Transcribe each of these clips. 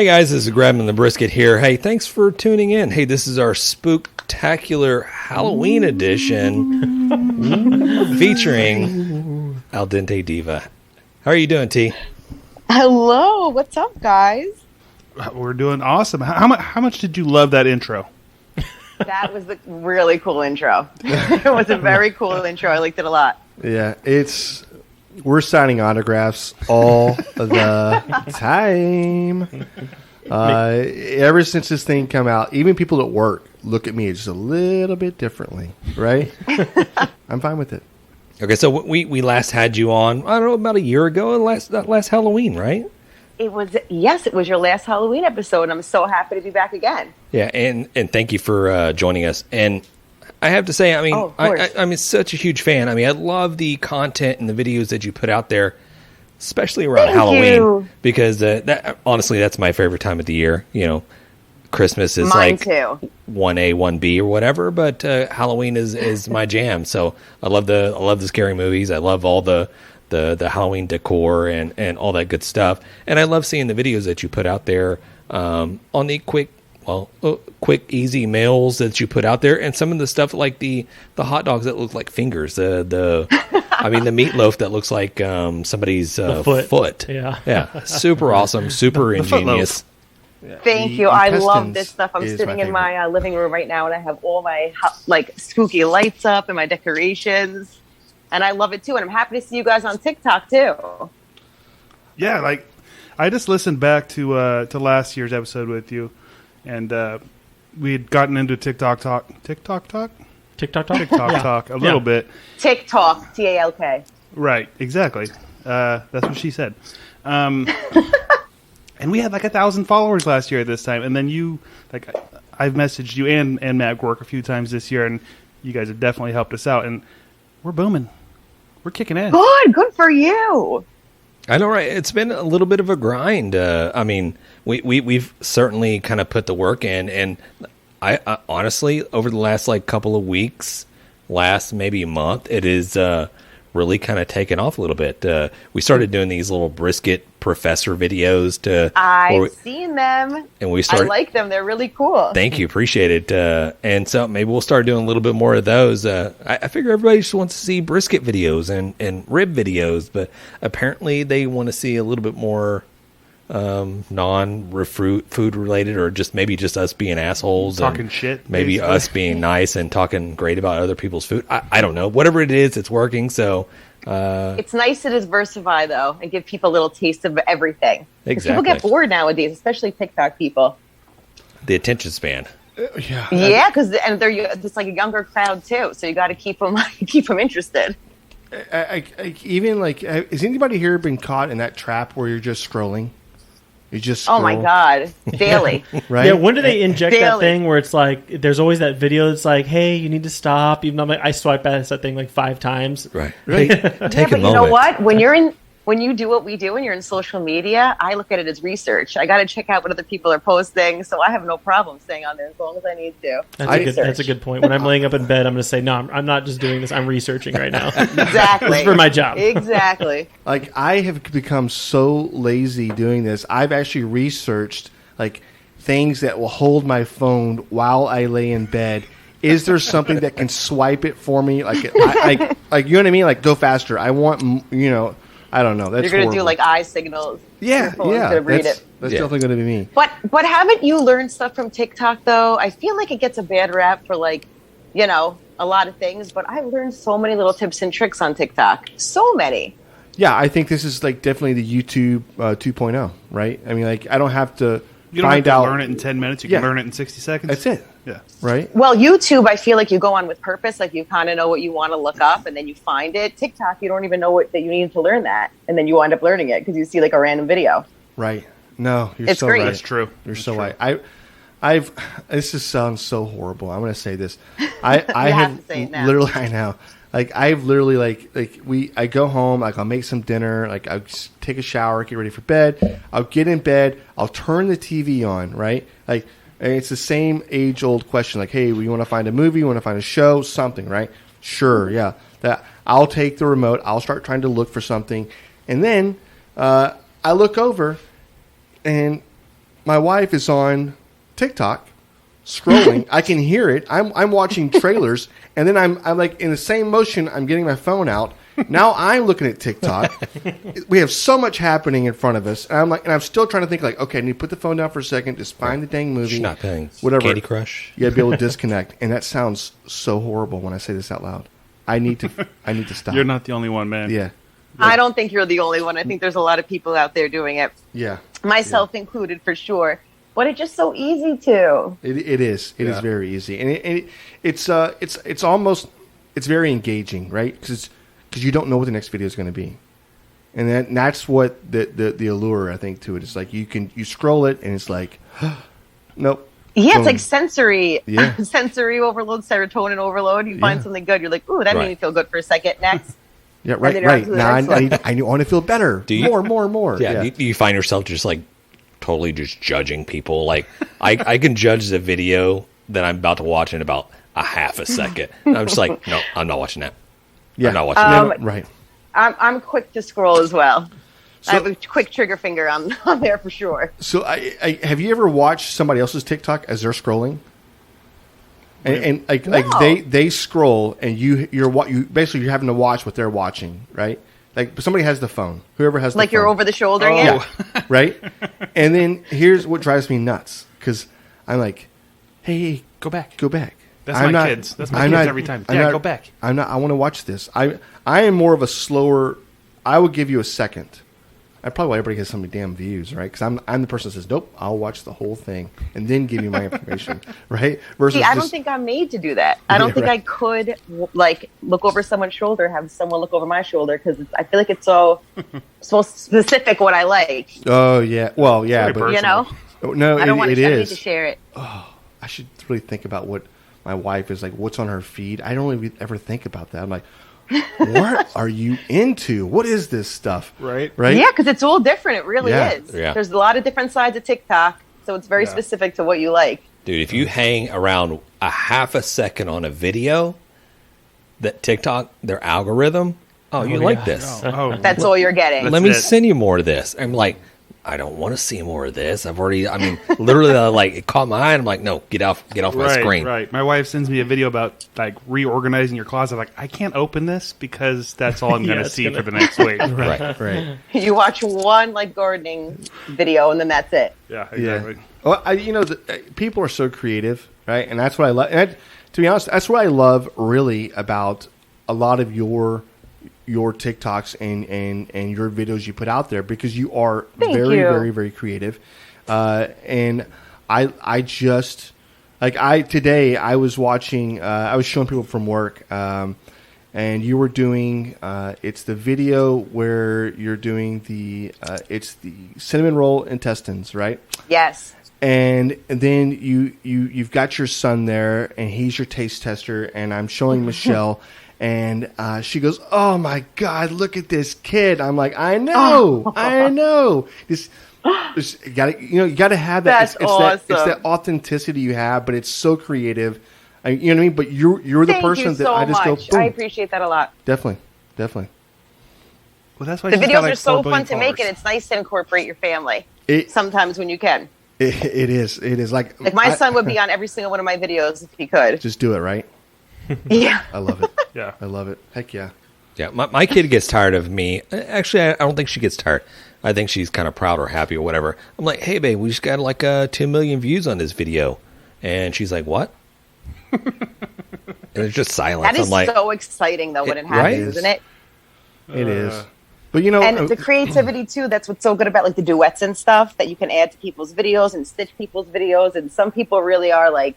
Hey guys, this is Grabbing the Brisket here. Hey, thanks for tuning in. Hey, this is our Spooktacular Halloween edition featuring Aldente Diva. How are you doing, T? Hello, what's up, guys? We're doing awesome. How much did you love that intro? That was a really cool intro. It was a very cool intro. I liked it a lot. Yeah, we're signing autographs all the time. Ever since this thing come out, even people at work look at me just a little bit differently, right? I'm fine with it. Okay, so we last had you on, I don't know, about a year ago, last Halloween, right? It was your last Halloween episode. I'm so happy to be back again. Yeah, and thank you for joining us. And I have to say, I mean, I'm such a huge fan. I mean, I love the content and the videos that you put out there, especially around Halloween, because honestly, that's my favorite time of the year. You know, Christmas is Mine like too. 1A, 1B or whatever, but Halloween is my jam. So I love the scary movies. I love all the Halloween decor and all that good stuff. And I love seeing the videos that you put out there on the quick, easy meals that you put out there, and some of the stuff like the hot dogs that look like fingers, the meatloaf that looks like somebody's foot. Yeah, super awesome, super ingenious. Thank you. I love this stuff. I'm sitting in my living room right now, and I have all my spooky lights up and my decorations, and I love it too. And I'm happy to see you guys on TikTok too. Yeah, I just listened back to last year's episode with you. And we had gotten into TikTok talk a little bit. TikTok, TALK. Right, exactly. That's what she said. And we had 1,000 followers last year at this time. And then I've messaged you and Matt Gork a few times this year, and you guys have definitely helped us out. And we're booming. We're kicking ass. Good for you. I know, right? It's been a little bit of a grind. I mean, we've certainly kind of put the work in, and I honestly, over the last couple of weeks, last maybe month, it is really kind of taken off a little bit. We started doing these little brisket professor videos. I've seen them, and I like them. They're really cool. Thank you, appreciate it. And so maybe we'll start doing a little bit more of those. I figure everybody just wants to see brisket videos and rib videos, but apparently they want to see a little bit more non-food related, or just us being assholes, talking and shit, maybe basically. Us being nice and talking great about other people's food. I don't know, whatever it is, it's working. So it's nice to diversify though and give people a little taste of everything. Exactly. People get bored nowadays, especially TikTok people. The attention span. Yeah, because they're just a younger crowd too, so you got to keep them interested. Has anybody here been caught in that trap where you're just scrolling? You just scroll. Oh my god, daily. Right? Yeah, when do they inject daily. that thing where it's there's always that video that's hey, you need to stop. Even though I swipe past that thing 5 times. Right. Right. Take but a moment. You know what? When you do what we do and you're in social media, I look at it as research. I got to check out what other people are posting, so I have no problem staying on there as long as I need to. That's a good point. When I'm laying up in bed, I'm going to say, no, I'm not just doing this. I'm researching right now. Exactly. This is for my job. Exactly. I have become so lazy doing this. I've actually researched things that will hold my phone while I lay in bed. Is there something that can swipe it for me? You know what I mean? Go faster. I want, I don't know. That's You're going to horrible. do eye signals. Yeah. That's definitely going to be me. But haven't you learned stuff from TikTok though? I feel like it gets a bad rap for a lot of things, but I've learned so many little tips and tricks on TikTok. So many. Yeah, I think this is definitely the YouTube 2.0, right? I mean, I don't have to You don't find have to out. learn it in 10 minutes. You can learn it in 60 seconds. That's it. Yeah. Right? Well, YouTube, I feel like you go on with purpose. You kind of know what you want to look up, and then you find it. TikTok, you don't even know that you need to learn that, and then you wind up learning it because you see a random video. Right. No, you're It's so great. right. That's true. You're That's so true. right. This just sounds so horrible. I'm going to say this. I have to say it now. literally, I know. I've literally I go home, I'll make some dinner, I'll take a shower, get ready for bed. I'll get in bed, I'll turn the TV on, right? And it's the same age-old question, hey, we want to find a movie, you want to find a show, something, right? Sure, yeah. That I'll take the remote, I'll start trying to look for something, and then I look over, and my wife is on TikTok scrolling. I can hear it. I'm watching trailers, and then I'm like in the same motion. I'm getting my phone out. Now I'm looking at TikTok. We have so much happening in front of us, and I'm still trying to think like, okay, I need to put the phone down for a second, just find the dang movie. She's not playing whatever. Candy Crush. You gotta be able to disconnect, and that sounds so horrible when I say this out loud. I need to stop. You're not the only one, man. Yeah. I don't think you're the only one. I think there's a lot of people out there doing it. Yeah. Myself included, for sure. But it's just so easy to. It is. It is very easy, and it's very engaging, right? Because you don't know what the next video is going to be, and that's what the allure I think to it. It's like you scroll it and it's like, nope. Yeah, Boom. it's like sensory overload, serotonin overload. You find Yeah. something good, you're like, ooh, that made me feel good for a second. Next. Yeah, right. Now I want to feel better. More. Yeah. You find yourself just like totally just judging people. Like I can judge the video that I'm about to watch in about a half a second. And I'm just like, no, I'm not watching that. Yeah. I'm not watching that. Right. I'm quick to scroll as well. So, I have a quick trigger finger on there for sure. So I have you ever watched somebody else's TikTok as they're scrolling? And like they scroll and you're basically you're having to watch what they're watching, right? Like somebody has the phone, whoever has the phone. Like you're over the shouldering it? Yeah, right? And then here's what drives me nuts because I'm like, hey, Go back. That's my kids. That's my kids every time. Dad, go back. I want to watch this. I am more of a slower. I would give you a second. I probably why everybody has so many damn views, right? Because I'm the person that says, nope, I'll watch the whole thing and then give you my information, right? Versus I don't think I'm made to do that. I don't think right. I could like look over someone's shoulder, have someone look over my shoulder because I feel like it's so specific what I like. Oh yeah, well yeah, but You know, no, I don't want it to is. to share it. Oh, I should really think about what my wife is like. What's on her feed? I don't even ever think about that. I'm like, what are you into? What is this stuff? Right? Yeah, because it's all different. It really is. Yeah. There's a lot of different sides of TikTok, so it's very specific to what you like. Dude, if you hang around a half a second on a video, that TikTok, their algorithm, you like this. That's all you're getting. Let me send you more of this. I'm like, I don't want to see more of this. Literally, like, it caught my eye, and I'm like, no, get off my screen. Right. My wife sends me a video about, like, reorganizing your closet. I'm like, I can't open this because that's all I'm going to see for the next week. Right. You watch one, like, gardening video, and then that's it. Yeah, exactly. Yeah. Well, people are so creative, right? And that's what I love. And to be honest, that's what I love really about a lot of your TikToks and your videos you put out there because you are very, very creative. And I just today I was watching, I was showing people from work, and you were doing, it's the video where you're doing it's the cinnamon roll intestines, right? Yes. And then you've got your son there and he's your taste tester and I'm showing Michelle and she goes, "Oh my God, look at this kid!" I'm like, "I know." You got to have that. That's awesome. It's that authenticity you have, but it's so creative. You know what I mean? But you're the person that I just go. Boom. I appreciate that a lot. Definitely. Well, that's why the videos are so fun to make, and it's nice to incorporate your family sometimes when you can. It is like my son would be on every single one of my videos if he could. Just do it, right? Yeah, I love it. Yeah, I love it. Heck yeah. Yeah, my kid gets tired of me. Actually, I don't think she gets tired. I think she's kind of proud or happy or whatever. I'm like, hey, babe, we just got like 10 million views on this video. And she's like, what? And it's just silence. That is I'm like, so exciting, though, when it happens, right? isn't it? It is. But, and the creativity, too, that's what's so good about, like, the duets and stuff that you can add to people's videos and stitch people's videos. And some people really are, like,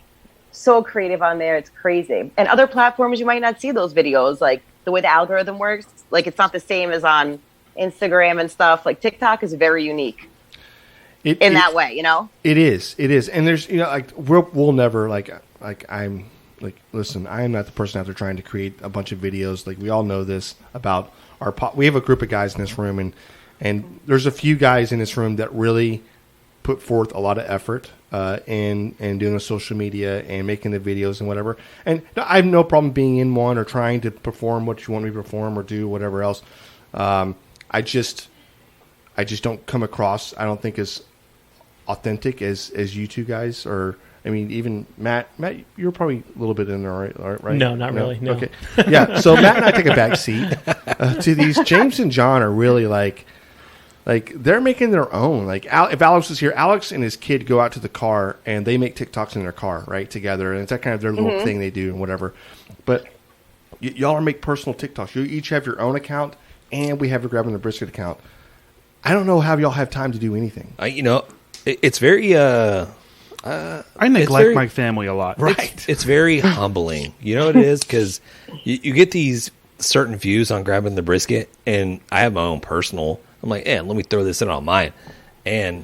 so creative on there. It's crazy. And other platforms, you might not see those videos. Like, the way the algorithm works, like, it's not the same as on Instagram and stuff. Like, TikTok is very unique in that way, you know? It is. And there's, like, we'll never, I'm, like, listen, I am not the person out there trying to create a bunch of videos. Like, we all know this about we have a group of guys in this room, and there's a few guys in this room that really put forth a lot of effort in doing the social media and making the videos and whatever. And I have no problem being in one or trying to perform what you want me to perform or do whatever else. I just don't come across, I don't think, as authentic as you two guys? Or I mean, even Matt, you're probably a little bit in there, right? No, not really. No. Okay, yeah. So Matt and I take a back seat to these. James and John are really like they're making their own. Like if Alex was here, Alex and his kid go out to the car and they make TikToks in their car, right, together, and it's that kind of their little thing they do and whatever. But y'all are make personal TikToks. You each have your own account, and we have a Grabbing the Brisket account. I don't know how y'all have time to do anything. It's very. I neglect my family a lot. Right. It's very humbling. You know what it is? Because you get these certain views on Grabbing the Brisket, and I have my own personal. I'm like, let me throw this in on mine. And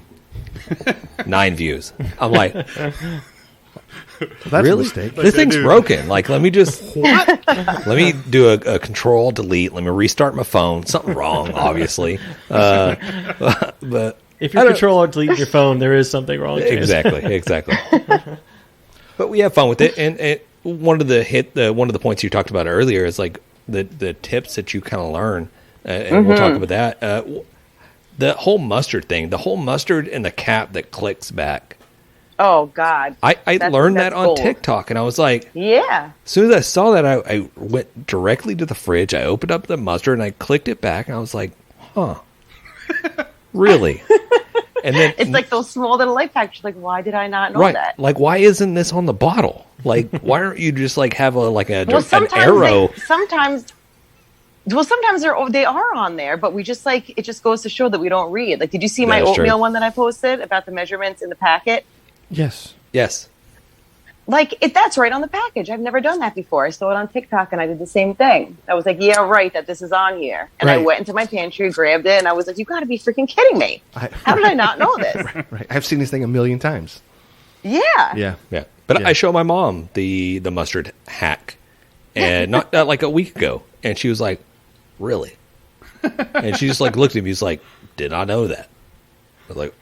9 views. I'm like, That's really? a mistake. This thing's broken. Like, let me just, let me do a control delete. Let me restart my phone. Something wrong, obviously. But If your controller deletes your phone, there is something wrong. Exactly. But we have fun with it, and one of the points you talked about earlier is like the tips that you kind of learn, and we'll talk about that. The whole mustard thing, the whole mustard and the cap that clicks back. Oh God! I learned that on gold. TikTok, and I was like, yeah. As soon as I saw that, I went directly to the fridge. I opened up the mustard and I clicked it back, and I was like, huh. Really? And then It's like those small little life hacks. Like, why did I not know right, that? like why isn't this on the bottle? Like, why aren't you just like have an arrow? Sometimes they are on there, but we just like it just goes to show that we don't read. Like, did you see my oatmeal one that I posted about the measurements in the packet? Yes. Like, that's right on the package. I've never done that before. I saw it on TikTok, and I did the same thing. I was like, yeah, right, that this is on here. And I went into my pantry, grabbed it, and I was like, you got to be freaking kidding me. How did I not know this? Right. I've seen this thing 1,000,000 times. Yeah. But I showed my mom the mustard hack, and not like a week ago, and she was like, really? And she just like looked at me, was like, did I know that? I was like,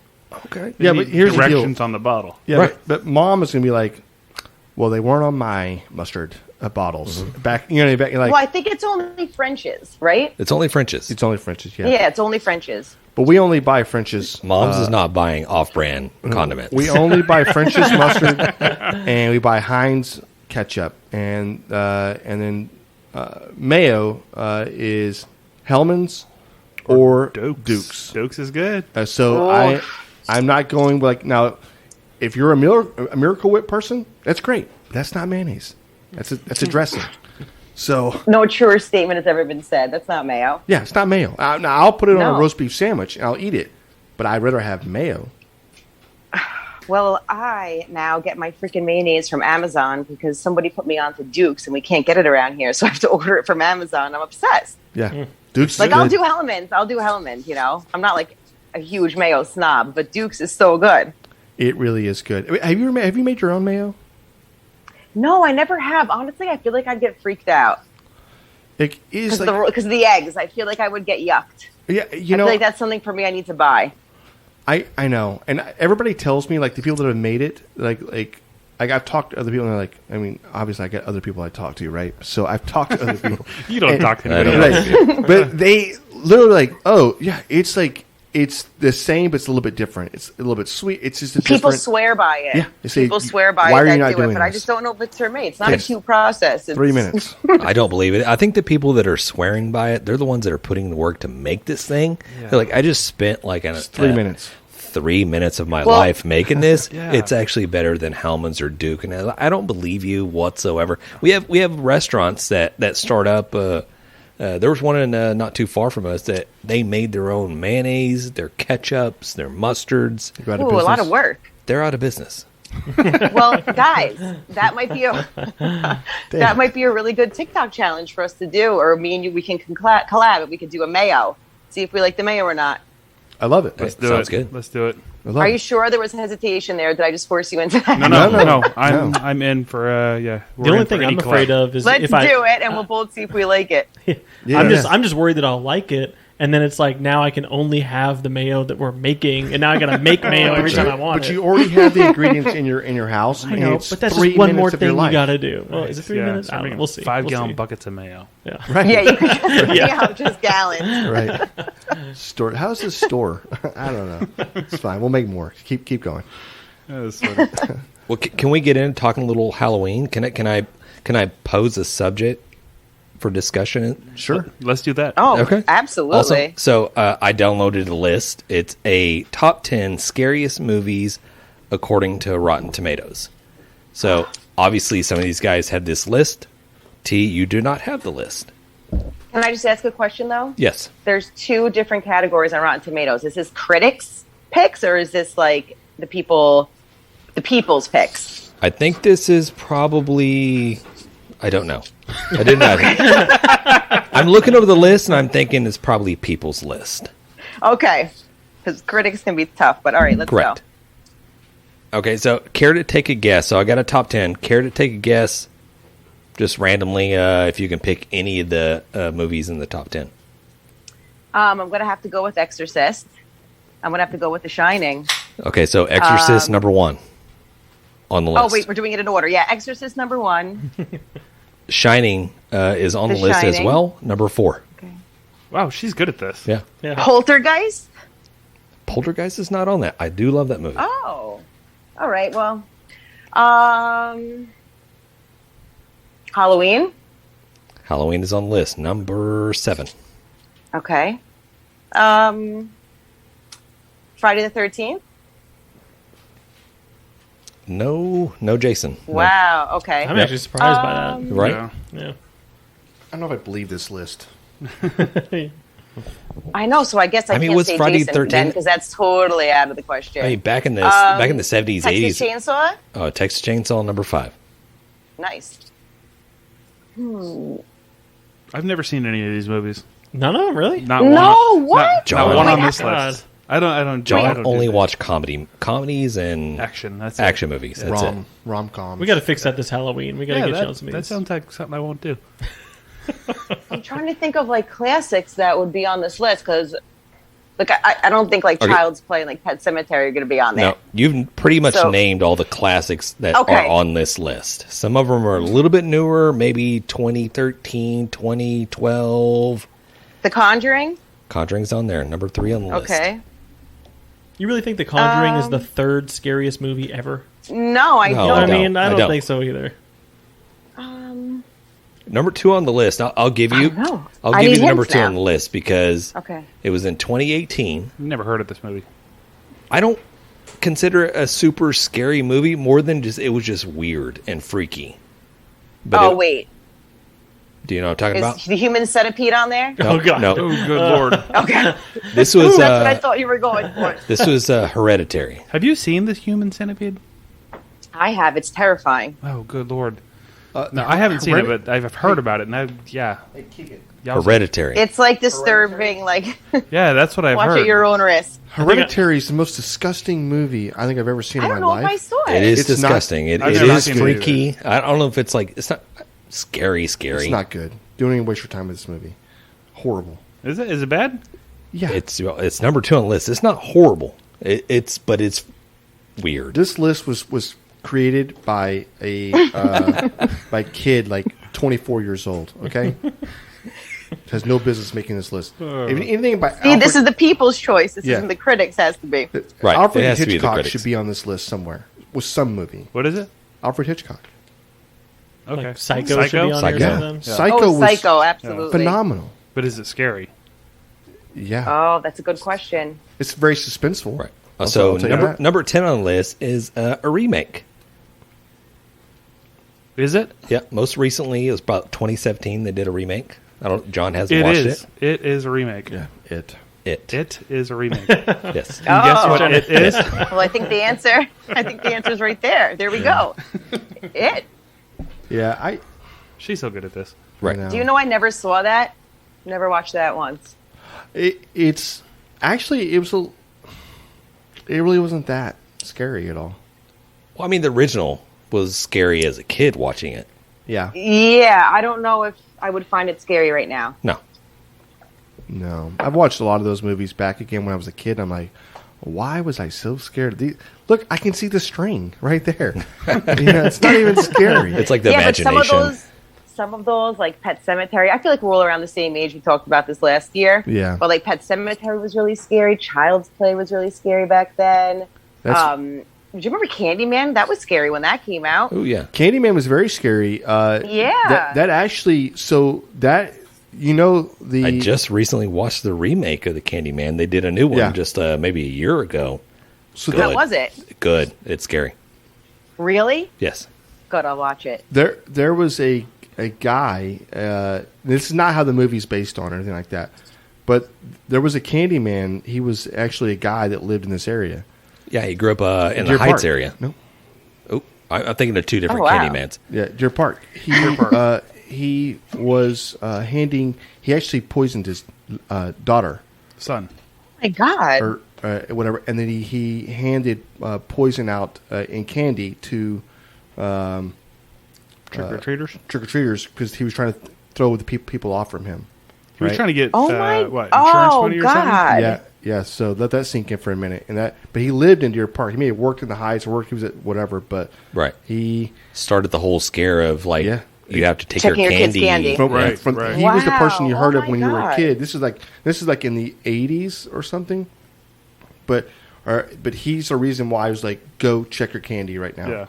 okay. Yeah, but here's the deal. directions on the bottle. Yeah, Right. but mom is going to be like, well, they weren't on my mustard bottles. Back, like, Well, I think it's only French's, right? It's only French's. it's only French's, yeah. Yeah, it's only French's. But we only buy French's. Mom's is not buying off-brand condiments. We only buy French's mustard, and we buy Heinz ketchup, and then mayo is Hellman's or Duke's. Duke's is good. I'm not going like now. If you're a Miracle Whip person, that's great. That's not mayonnaise. That's a dressing. So No truer statement has ever been said. That's not mayo. yeah, it's not mayo. Now I'll put it on a No. roast beef sandwich and I'll eat it, but I'd rather have mayo. Well, I now get my freaking mayonnaise from Amazon because somebody put me onto Duke's and we can't get it around here, so I have to order it from Amazon. I'm obsessed. Yeah, Duke's Like, is I'll good. do Hellman's, you know? I'm not like a huge mayo snob, but Duke's is so good. It really is good. Have you made your own mayo? No, I never have. Honestly, I feel like I'd get freaked out It is because of the eggs. I feel like I would get yucked. yeah, I feel like that's something for me I need to buy. I know, and everybody tells me like the people that have made it, like I've talked to other people, and they're like, I mean, obviously I got other people I talk to, right? So I've talked to other people. You don't talk to I anybody. don't else. But they literally like, oh yeah, it's like it's the same, but it's a little bit different. It's a little bit sweet. It's just People different. swear by it. Yeah, they say, people swear by why it are you that not do it, doing but I this? just don't know if it's for me. It's not Yes. a cute process. It's 3 minutes. I don't believe it. I think the people that are swearing by it, they're the ones that are putting the work to make this thing. Yeah. They're like, I just spent like 3 minutes. 3 minutes of my Well- life making this. Yeah. It's actually better than Hellman's or Duke, and I don't believe you whatsoever. We have restaurants that start up. There was one in not too far from us that they made their own mayonnaise, their ketchups, their mustards. Go out of Ooh, a lot business. of work. They're out of business. Well, guys, that might be a really good TikTok challenge for us to do, or me and you, we can collab. And we could do a mayo. See if we like the mayo or not. I love it. Let's do Sounds it. good. Let's do it. I love Are it. you sure there was hesitation there? Did I just force you into that? No. I'm in for yeah. The only thing I'm afraid of is Let's if I do it, and we'll both see if we like it. Yeah. I'm just worried that I'll like it, And then it's like, now I can only have the mayo that we're making, and now I gotta make mayo every time I want But it. you already have the ingredients in your house. I and know, it's but that's 3 just one minutes more of your thing you life. gotta do. Well, is it 3 minutes? I don't know. We'll see. 5-gallon see. buckets of mayo. Yeah. Right. Yeah, you could just Yeah. just gallons. Right. Store. How's this store? I don't know. It's fine. We'll make more. Keep going. That was funny. Well, can we get in talking a little Halloween? Can I pose a subject for discussion? Sure. Let's do that. Oh, Okay. absolutely. Also, so I downloaded a list. It's a top 10 scariest movies according to Rotten Tomatoes. So obviously, some of these guys have this list. T, you do not have the list. Can I just ask a question, though? Yes. There's 2 different categories on Rotten Tomatoes. Is this critics' picks, or is this like the people's picks? I think this is probably. I don't know. I didn't know. I'm looking over the list and I'm thinking it's probably people's list. Okay, because critics can be tough, but all right, let's Correct. go. Okay, so care to take a guess? So I got a top 10. Care to take a guess? Just randomly, if you can pick any of the movies in the top 10. I'm going to have to go with Exorcist. I'm going to have to go with The Shining. Okay, so Exorcist number 1 on the list. Oh, wait, we're doing it in order. Yeah, Exorcist number 1. Shining is on the The list as Shining. well. Number 4. Okay. Wow, she's good at this. Yeah. Yeah. Poltergeist? Poltergeist is not on that. I do love that movie. Oh, all right. Well, Halloween. Halloween is on the list. Number 7. Okay. Friday the 13th. No Jason. No. Wow. Okay. I'm actually surprised by Right? Yeah. that. Yeah. I don't know if I believe this list. I know. So I guess I mean, can't was say Friday the Jason then 13th? because that's totally out of the question. Hey, back in the 70s, Texas 80s. Chainsaw. Oh, Texas Chainsaw number 5. Nice. I've never seen any of these movies. None of them, really? Not No, one. what? John. Not one Oh on my this God. list. I don't. John I don't do only that. watch comedies and action. That's it. action movies. That's it. Rom-com. We got to fix that this Halloween. We got to get you on some of that these. sounds like something I won't do. I'm trying to think of like classics that would be on this list because, like, I don't think like Okay. Child's Play and like Pet Cemetery are going to be on there. No, you've pretty much So- named all the classics that Okay. are on this list. Some of them are a little bit newer, maybe 2013, 2012. The Conjuring. Conjuring's on there, number 3 on the list. Okay. You really think The Conjuring is the 3rd scariest movie ever? No, I No, don't. I don't. mean, I I don't don't. think so either. Number 2 on the list. I'll give you. I don't know. I'll I give you need the number hints 2 now. on the list because Okay. it was in 2018. Never heard of this movie. I don't consider it a super scary movie more than just it was just weird and freaky. But Wait. do you know what I'm talking Is about? the Human Centipede on there? Oh, God. No, Oh, good lord! Okay. this was That's what I thought you were going for. this was Hereditary. Have you seen this Human Centipede? I have. It's terrifying. Oh, good lord! No, I haven't seen it, but I've heard about it, and yeah, Hereditary. It's like disturbing. Like yeah, that's what I've watch heard. at your own risk. Hereditary is the most disgusting movie I think I've ever seen I in don't my know life. if I saw it. It is It's not- disgusting. It I've is never seen it freaky. I don't know if it's like it's not scary. It's not good. Don't even waste your time with this movie. Horrible. Is it? Is it bad? Yeah. It's number 2 on the list. It's not horrible. It's weird. This list was created by a by a kid like 24 years old. Okay, has no business making this list. If anything about See, this is the people's choice. This Yeah. isn't the critics. Has to be. Right, Alfred it has to be the Hitchcock critics. should be on this list somewhere with some movie. What is it? Alfred Hitchcock. Okay, Like Psycho should be on Psycho. there or Yeah, something. Psycho Oh, was Psycho, absolutely. phenomenal. but is it scary? Yeah, Oh, that's a good question. it's very suspenseful. Right. I'll So tell you that. number 10 on the list is a remake. Is it? Yeah, most recently it was about 2017. They did a remake. John hasn't It watched is. It is a remake. Yeah, it. it. It is a remake. Yes. And guess what Oh. it is? Well, I think the answer. I think the answer is right there. There we go. It. Yeah, She's so good at this. Right. know. Do you know I never saw that? Never watched that once. It's actually it really wasn't that scary at all. Well, I mean, the original was scary as a kid watching it. Yeah, Yeah, I don't know if I would find it scary right now. No. No, I've watched a lot of those movies back again when I was a kid. I'm like, why was I so scared of these? Look, I can see the string right there. It's not even scary. It's like the Yeah, imagination. but some of those, like Pet Cemetery, I feel like we're all around the same age. We talked about this last year. Yeah. But like Pet Cemetery was really scary. Child's Play was really scary back then. Do you remember Candyman? That was scary when that came out. Oh yeah, Candyman was very scary. Yeah. That actually, I just recently watched the remake of the Candyman. They did a new one just maybe a year ago. So Good. How was it? Good. It's scary. Really? Yes. Good, I'll watch it. There was a guy. This is not how the movie's based on or anything like that, but there was a Candyman. He was actually a guy that lived in this area. Yeah, he grew up in the Deer Heights Park. area. No, Oh, I'm thinking of two different Oh, wow. Candymans. yeah, Deer Park. He was he actually poisoned his daughter Son. Oh my God. or whatever, and then he handed poison out in candy to Trick-or-treaters? trick-or-treaters because he was trying to throw the people off from him. He was right? trying to get, Oh what, my! insurance Oh money or something? God! Yeah. So let that sink in for a minute. But he lived in Deer Park. He may have worked in the Heights, he was at whatever. But Right. he Started the whole scare of like Yeah. you have to take Checking your your kids' candy. candy. Right. he was the person you Wow. heard Oh of when my you were a God. kid. This is like in the 80s or something. But he's the reason why I was like, go check your candy right now. Yeah.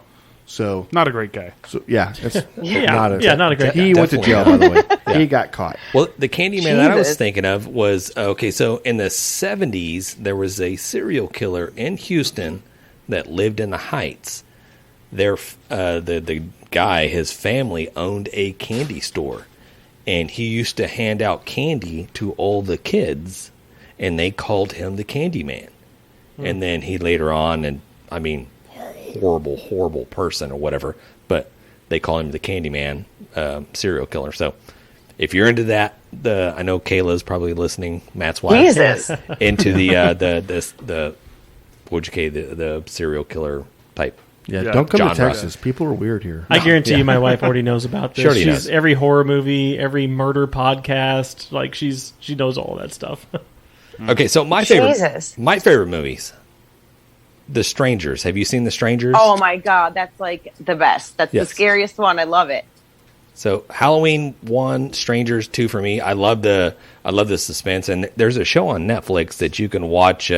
So Not a great guy. yeah, it's not a great He guy. went to jail, by the way. He got caught. Well, the Candyman that I was Jesus. thinking of was okay. So in the 70s, there was a serial killer in Houston that lived in the Heights. The guy, his family owned a candy store, and he used to hand out candy to all the kids, and they called him the Candyman. And then he later on, and I mean, horrible person or whatever, but they call him the Candyman serial killer. So if you're into that, I know Kayla's probably listening. Matt's wife Jesus. into the serial killer type. Yeah, Yeah. don't come Genre. to Texas. People are weird here. I guarantee you, my wife already knows about this. She already She's knows. every horror movie, every murder podcast. Like she knows all that stuff. Okay, so Jesus. my favorite movies, The Strangers. Have you seen The Strangers? Oh my God, that's like the best. That's Yes. the scariest one. I love it. So Halloween 1, Strangers 2 for me. I love the suspense, and there's a show on Netflix that you can watch.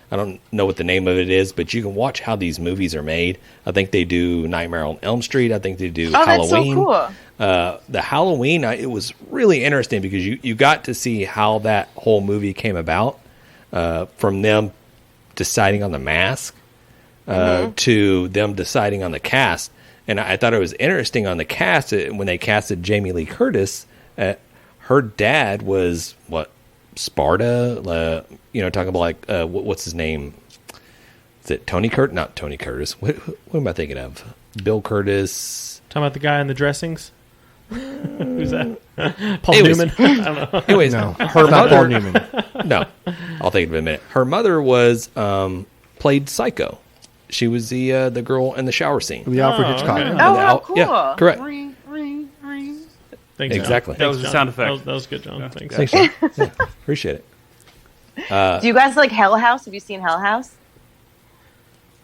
I don't know what the name of it is, but you can watch how these movies are made. I think they do Nightmare on Elm Street. I think they do Oh, that's so Halloween. cool. The Halloween, it was really interesting because you got to see how that whole movie came about, from them deciding on the mask to them deciding on the cast. And I thought it was interesting on the cast when they casted Jamie Lee Curtis. Her dad was Sparta. Talking about like what's his name? Is it Tony Curtis? Not Tony Curtis. Who am I thinking of? Bill Curtis. Talking about the guy in the dressings. Who's that? Paul Anyways. Newman. I don't know. Anyways, No, her not mother. Paul Newman. No, I'll think of it in a minute. Her mother was played Psycho. She was the girl in the shower scene. The Alfred Hitchcock. okay. Oh, how cool. Yeah, correct. Thanks, John. Exactly. That was Thanks, the John. sound effect. That was good, John. Thanks. Thanks, Sean. Yeah, appreciate it. Do you guys like Hell House? Have you seen Hell House?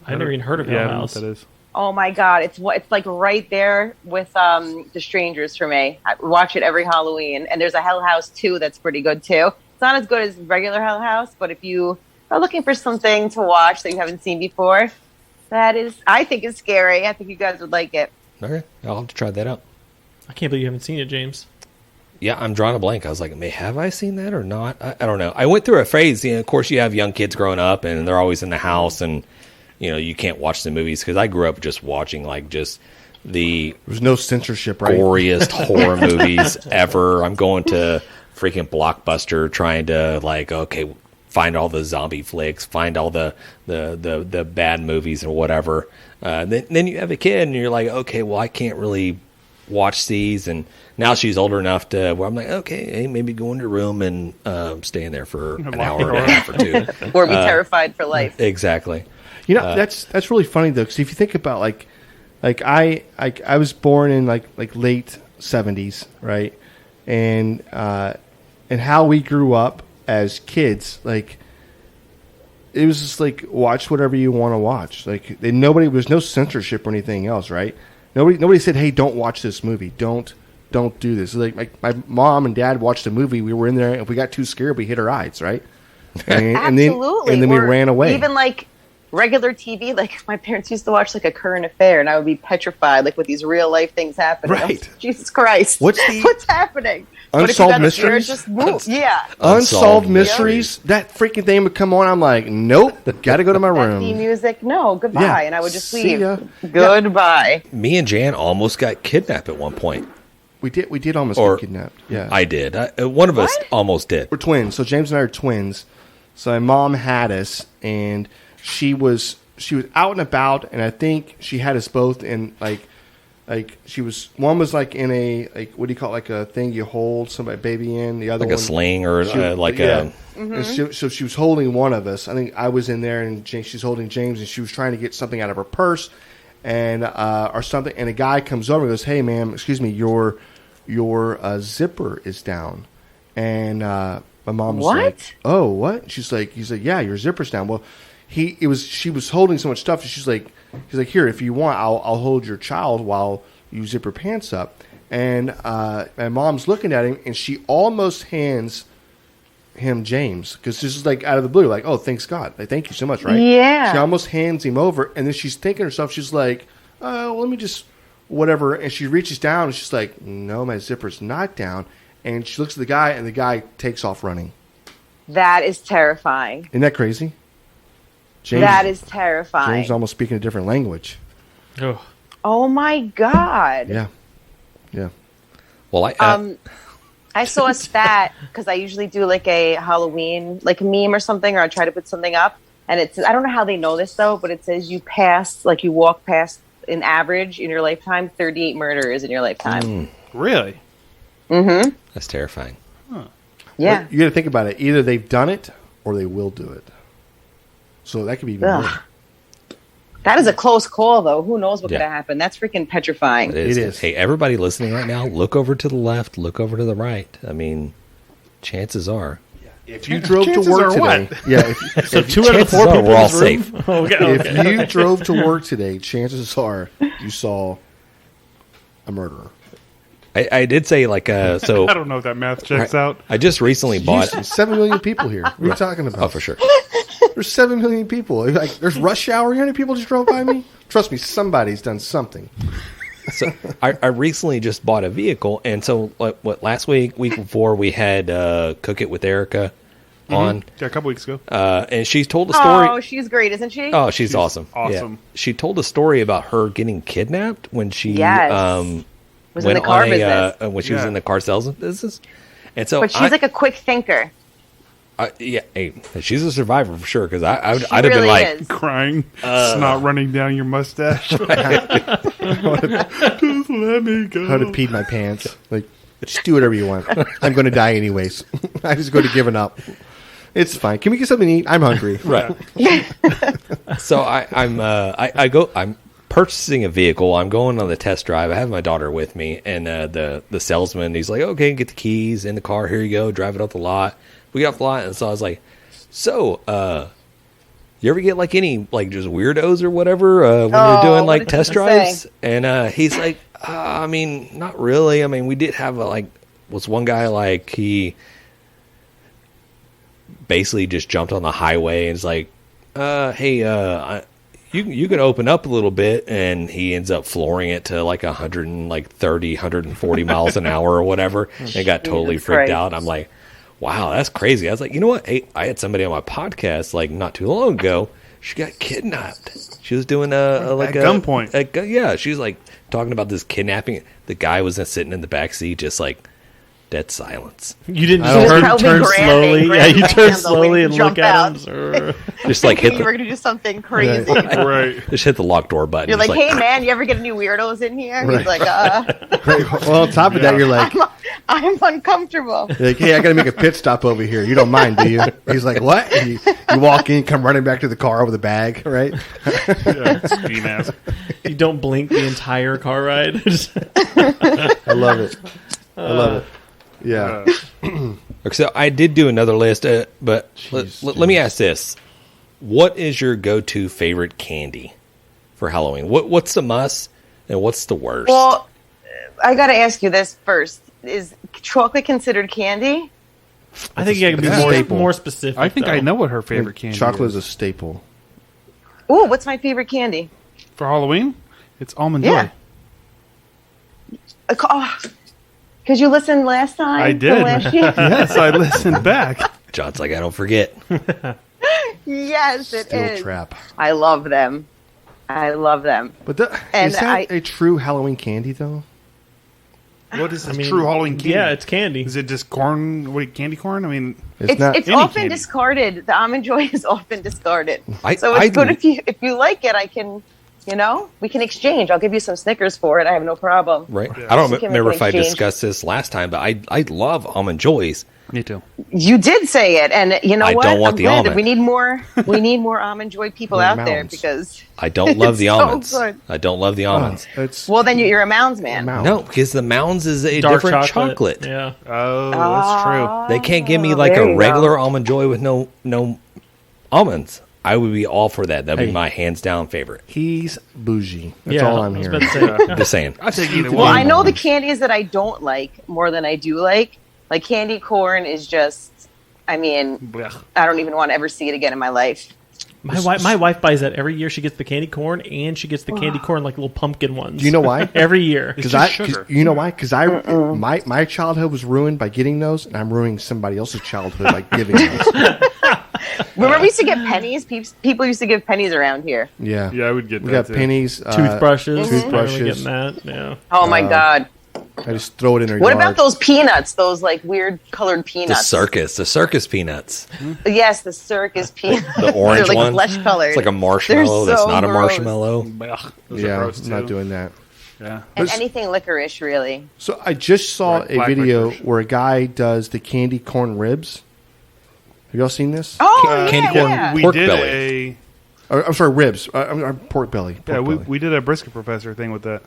I never even heard of Yeah, I Hell don't know what House. that is. Oh my God, it's like right there with The Strangers for me. I watch it every Halloween, and there's a Hell House 2 that's pretty good too. It's not as good as regular Hell House, but if you are looking for something to watch that you haven't seen before, I think is scary. I think you guys would like it. Okay, I'll have to try that out. I can't believe you haven't seen it, James. Yeah, I'm drawing a blank. I was like, have I seen that or not? I don't know. I went through a phase. Of course, you have young kids growing up, and they're always in the house, and you can't watch the movies because I grew up just watching like just the There's no censorship, right? goriest horror movies ever. I'm going to freaking Blockbuster trying to find all the zombie flicks, find all the bad movies or whatever. Then you have a kid and you're like, okay, well, I can't really watch these. And now she's older enough to where I'm like, okay, hey, maybe go in your room and stay in there for an hour and a half or two. Or be terrified for life. Exactly. That's really funny though, because if you think about like I was born in like late 70s, right? And and how we grew up as kids, like it was just like watch whatever you want to watch. Like nobody, there's no censorship or anything else, right? Nobody said, "Hey, don't watch this movie. Don't do this." Like my mom and dad watched a movie. We were in there. If we got too scared, we hit our eyes, right? Absolutely. And then we ran away. Even like regular TV, like my parents used to watch like a current affair, and I would be petrified, like with these real life things happening. Right. Jesus Christ. What's happening? Unsolved Mysteries? Just move. Yeah. Unsolved Mysteries. That freaking thing would come on. I'm like, nope, got to go to my room. Theme music. No, goodbye. Yeah. And I would just See leave. ya. Goodbye. Me and Jan almost got kidnapped at one point. We did almost Or- get kidnapped. Yeah. I did. One of us What? almost did. We're twins. So James and I are twins. So my mom had us, and she was out and about, and I think she had us both in like she was, one was like in a, like, what do you call it, like a thing you hold somebody baby in, the other Like a one sling or like yeah. a... And so she was holding one of us. I think I was in there, and she's holding James, and she was trying to get something out of her purse, and or something. And a guy comes over and goes, "Hey, ma'am, excuse me, your zipper is down." And my mom was What? like, "Oh, what?" He's like, "Yeah, your zipper's down." Well, she was holding so much stuff, and he's like, "Here, if you want, I'll hold your child while you zip your pants up." And my mom's looking at him, and she almost hands him James, because this is like out of the blue, like, "Oh, thanks God, like, thank you so much," right? Yeah. She almost hands him over, and then she's thinking to herself, she's like, well, let me just whatever, and she reaches down, and she's like, "No, my zipper's not down," and she looks at the guy, and the guy takes off running. That is terrifying. Isn't that crazy? James, That is terrifying. James almost speaking a different language. Oh. Oh my God. Yeah. Well, I saw a stat because I usually do like a Halloween, like a meme or something, or I try to put something up. And it says, I don't know how they know this though, but it says you walk past an average in your lifetime, 38 murders in your lifetime. Really? Mm-hmm. that's terrifying. Yeah. Well, you got to think about it. Either they've done it or they will do it. So that could be even Ugh. worse. That is a close call though. Who knows what Yeah. could have happened? That's freaking petrifying. It is. It is. Hey, everybody listening right now, look over to the left, look over to the right. I mean, chances are. If you drove to Chances work are today, what? yeah. So If 2 out of chances 4 are people we're all in this room? safe. Okay. if you drove to work today, chances are you saw a murderer. I did say like so. I don't know if that math checks out. I just recently bought. Houston, 7 million people here. What are you talking about? Oh, for sure. There's 7 million people. Like, there's rush hour. You know how many people just drove by me? Trust me, somebody's done something. So I recently just bought a vehicle, and so what last week before, we had Cook It with Erica on, Yeah, a couple weeks ago. and she told a story. Oh, she's great, isn't she? Oh, she's awesome. awesome. Yeah. She told a story about her getting kidnapped when she Yes. Was in went the car on business. when she was Yeah. in the car sales business. And so But she's like a quick thinker. yeah, hey, she's a survivor for sure, because I'd She have really been like, is. Crying, snot running down your mustache. Just let me go. I would have peed my pants. Like, just do whatever you want. I'm going to die anyways. I just go to giving up. It's fine. Can we get something to eat? I'm hungry. right. So I'm purchasing a vehicle. I'm going on the test drive. I have my daughter with me, and the salesman, he's like, "Okay, get the keys in the car. Here you go. Drive it off the lot." We got off the lot, and so I was like, "So, you ever get like any like just weirdos or whatever when you're doing what like did test you drives?" say? And he's like, "I mean, not really. I mean, we did have was one guy like he basically just jumped on the highway and is like, hey, you can open up a little bit," and he ends up flooring it to like 130, 140 miles an hour or whatever, and got totally Jesus freaked Christ. out. I'm like, wow, that's crazy. I was like, you know what? Hey, I had somebody on my podcast like not too long ago. She got kidnapped. She was doing like At gunpoint. Yeah, she was like talking about this kidnapping. The guy was sitting in the back seat, just like dead silence. You didn't I don't- just Probably turn grabbing slowly. Yeah, you the turn handle slowly when you and jump look at out. him. Just like hit You were the going to do something crazy. Right. just hit the lock door button. You're He's like, "Hey, man, you ever get any weirdos in here?" Right. He's like, Well, on top of that, you're like, I'm uncomfortable. "Hey, I got to make a pit stop over here. You don't mind, do you?" He's like, "What?" And you walk in, come running back to the car with a bag, right? Yeah, ski mask. You don't blink the entire car ride. I love it. I love it. Yeah. So I did do another list, but Jeez, let me ask this: what is your go-to favorite candy for Halloween? What's the must and what's the worst? Well, I got to ask you this first: is chocolate considered candy? I think you can be staple. more specific. I think though. I know what her favorite candy Chocolate is. is a staple. Ooh, what's my favorite candy? For Halloween, it's almond Yeah. joy. Because you listened last time. I from did. Last year? Yes, I listened back. John's like, I don't forget. Yes, it Steel is. trap. I love them. But And is that a true Halloween candy though? What is this I mean, true Halloween candy? Yeah, it's candy. Is it just corn? What, candy corn? I mean, It's any often candy. discarded. The almond joy is often discarded. So I it's good do- if you like it. I can, we can exchange. I'll give you some Snickers for it. I have no problem. Right? I don't So can we remember if I exchange? discussed this last time, but I love almond joys. me too. You did say it, and you know I what? don't want I'm the glad that almond. we need more. We need more almond joy people More out there mounds. because. I don't love the It's so almonds. good. I don't love the almonds. It's Well, then you're a Mounds man. Mound. No, because the Mounds is a Dark different chocolate. Yeah. Oh, that's true. They can't give me like there a you regular go. almond joy with no almonds. I would be all for that. That'd Hey. be my hands down favorite. he's bougie. That's Yeah, all I I'm was hearing. about to say. Just saying. I take either Well, one. I know the candies that I don't like more than I do like. Like candy corn is just. I mean, Blech. I don't even want to ever see it again in my life. My wife buys that every year. She gets the candy corn and she gets the candy corn like little pumpkin ones. Do you know why? Every year. It's just sugar. You know why? Because my childhood was ruined by getting those, and I'm ruining somebody else's childhood by giving those. Remember, we used to get pennies. People used to give pennies around here. Yeah, Yeah, I would get we that got too. pennies, Toothbrushes. toothbrushes. Finally getting that. Yeah. Oh my god! I just throw it in their What yard. about those peanuts? Those like weird colored The peanuts. the circus peanuts. Yes, the circus peanuts. The orange They're like one. flesh colored. It's like a marshmallow They're that's so not a gross. marshmallow. Blech. Those are Yeah, gross I'm not too. doing that. Yeah. And anything licorice, really. So I just saw Right, a black video licorice. where a guy does the candy corn ribs. Have y'all seen this? Oh, candy yeah, corn. yeah. We Pork did belly. I'm sorry, ribs. I'm pork belly. Pork Yeah, we belly. did a brisket professor thing with that.